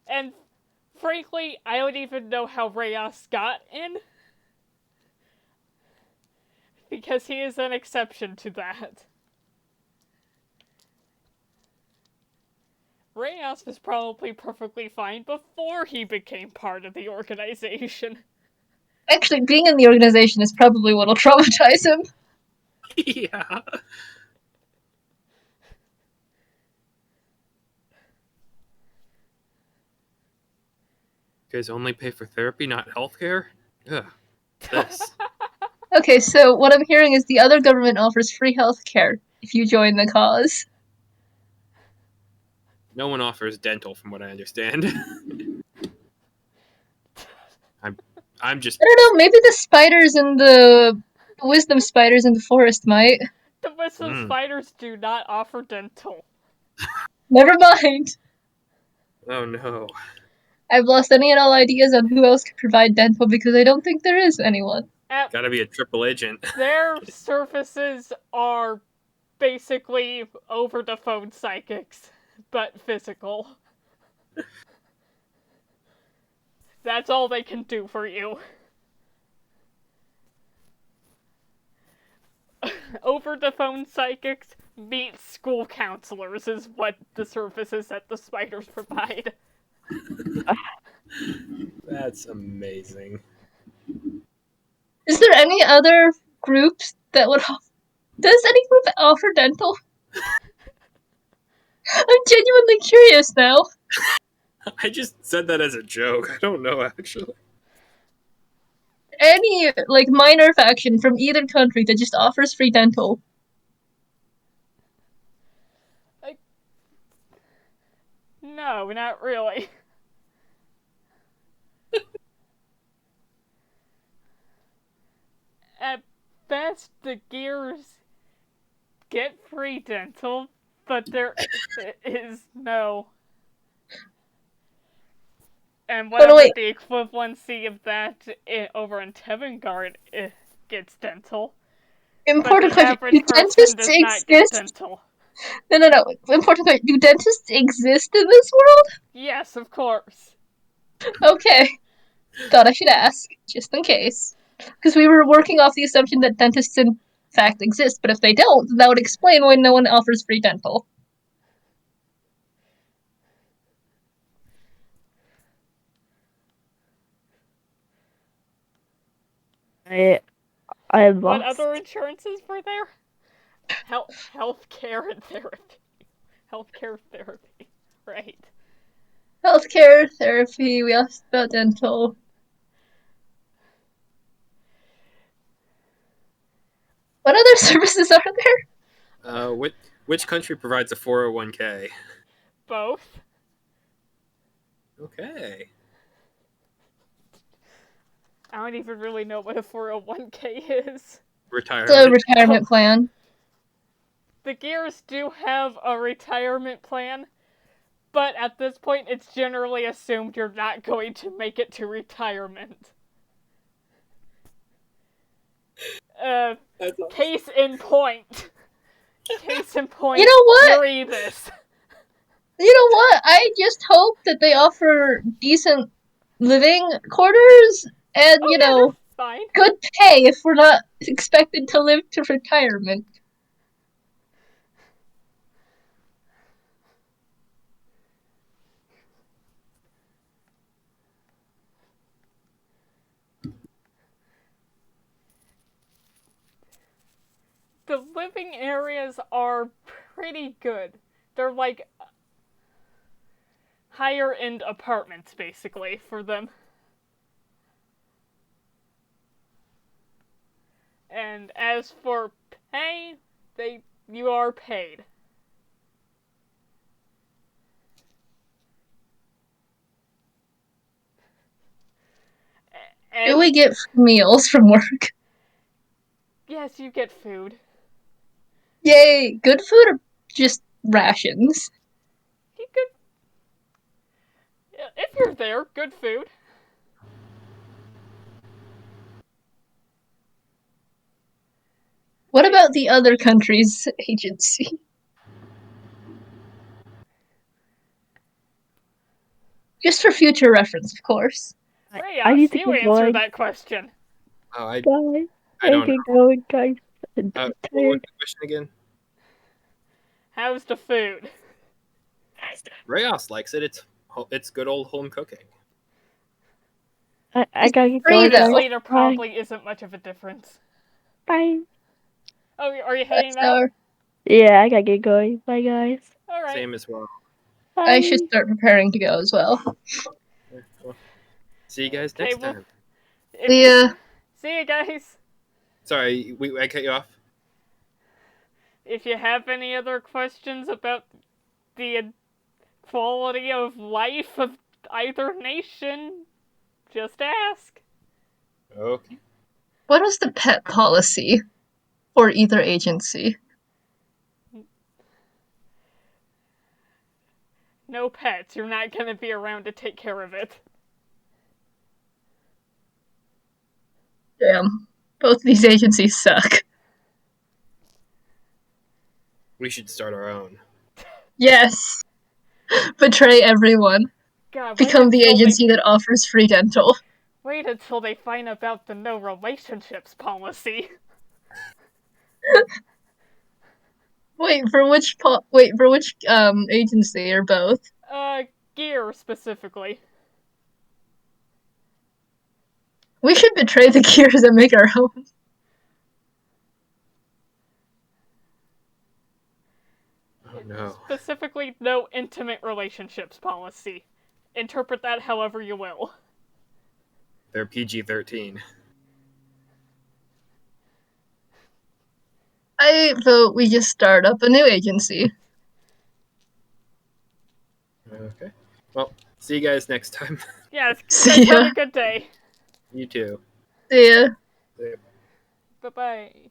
And frankly, I don't even know how Reyes got in. Because he is an exception to that. Reyes was probably perfectly fine before he became part of the organization. Actually, being in the organization is probably what'll traumatize him. Yeah. You guys only pay for therapy, not healthcare? Ugh. This. Okay, so what I'm hearing is the other government offers free healthcare if you join the cause. No one offers dental, from what I understand. I'm just. I don't know, maybe the spiders and the wisdom spiders in the forest might. The wisdom spiders do not offer dental. Never mind. Oh no. I've lost any and all ideas on who else could provide dental because I don't think there is anyone. Gotta be a triple agent. Their services are basically over-the-phone psychics, but physical. That's all they can do for you. Over-the-phone psychics meet school counselors is what the services that the spiders provide. That's amazing. Is there any other groups that would Does any group offer dental? I'm genuinely curious now. I just said that as a joke. I don't know, actually. Any, minor faction from either country that just offers free dental. No, not really. best the Gears get free dental, but there is no. And whatever wait. the equivalency of that over in Tevngard gets dental. Important but the question. Do average person dentists does not get exist? dental. No. Important question. Do dentists exist in this world? Yes, of course. Okay. Thought I should ask, just in case. Because we were working off the assumption that dentists in fact exist, but if they don't, then that would explain why no one offers free dental. I lost. What other insurances were there? Healthcare and therapy. Healthcare therapy. Right. Healthcare, therapy, we asked about dental. What other services are there? Which country provides a 401k? Both. Okay. I don't even really know what a 401k is. Retirement. The retirement plan. The Gears do have a retirement plan, but at this point it's generally assumed you're not going to make it to retirement. Case in point. Case in point. You know what? Erebus. You know what? I just hope that they offer decent living quarters and, Fine. good pay if we're not expected to live to retirement. The living areas are pretty good. They're like higher end apartments, basically, for them. And as for pay, you are paid. Do we get meals from work? Yes, you get food. Yay! Good food or just rations? You could... If you're there, good food. What about the other country's agency? Just for future reference, of course. I need to you keep answer going. that question. Oh, Guys, I don't get know. going, guys. I'm What was tired. the question again? How's the food? Rayos likes it. It's good old home cooking. I gotta get free, going, though. guys. Honestly, there Bye. probably isn't much of a difference. Bye. Oh, are you heading That's out? our... Yeah, I gotta get going. Bye, guys. Alright. Same as well. Bye. I should start preparing to go as well. Yeah, well, see you guys Okay, next well, time. Yeah. See you guys. Sorry, I cut you off. If you have any other questions about the quality of life of either nation, just ask. Okay. What was the pet policy for either agency? No pets. You're not gonna be around to take care of it. Damn. Both of these agencies suck. We should start our own. Yes. Betray everyone. God, Become the agency that offers free dental. Wait until they find about the no relationships policy. Wait, for which agency or both? Gear specifically. We should betray the Gears and make our own. Oh no. Specifically, no intimate relationships policy. Interpret that however you will. They're PG-13. I vote we just start up a new agency. Okay. Well, see you guys next time. Yeah, See ya. have a good day. You too. See ya. See ya. Bye bye.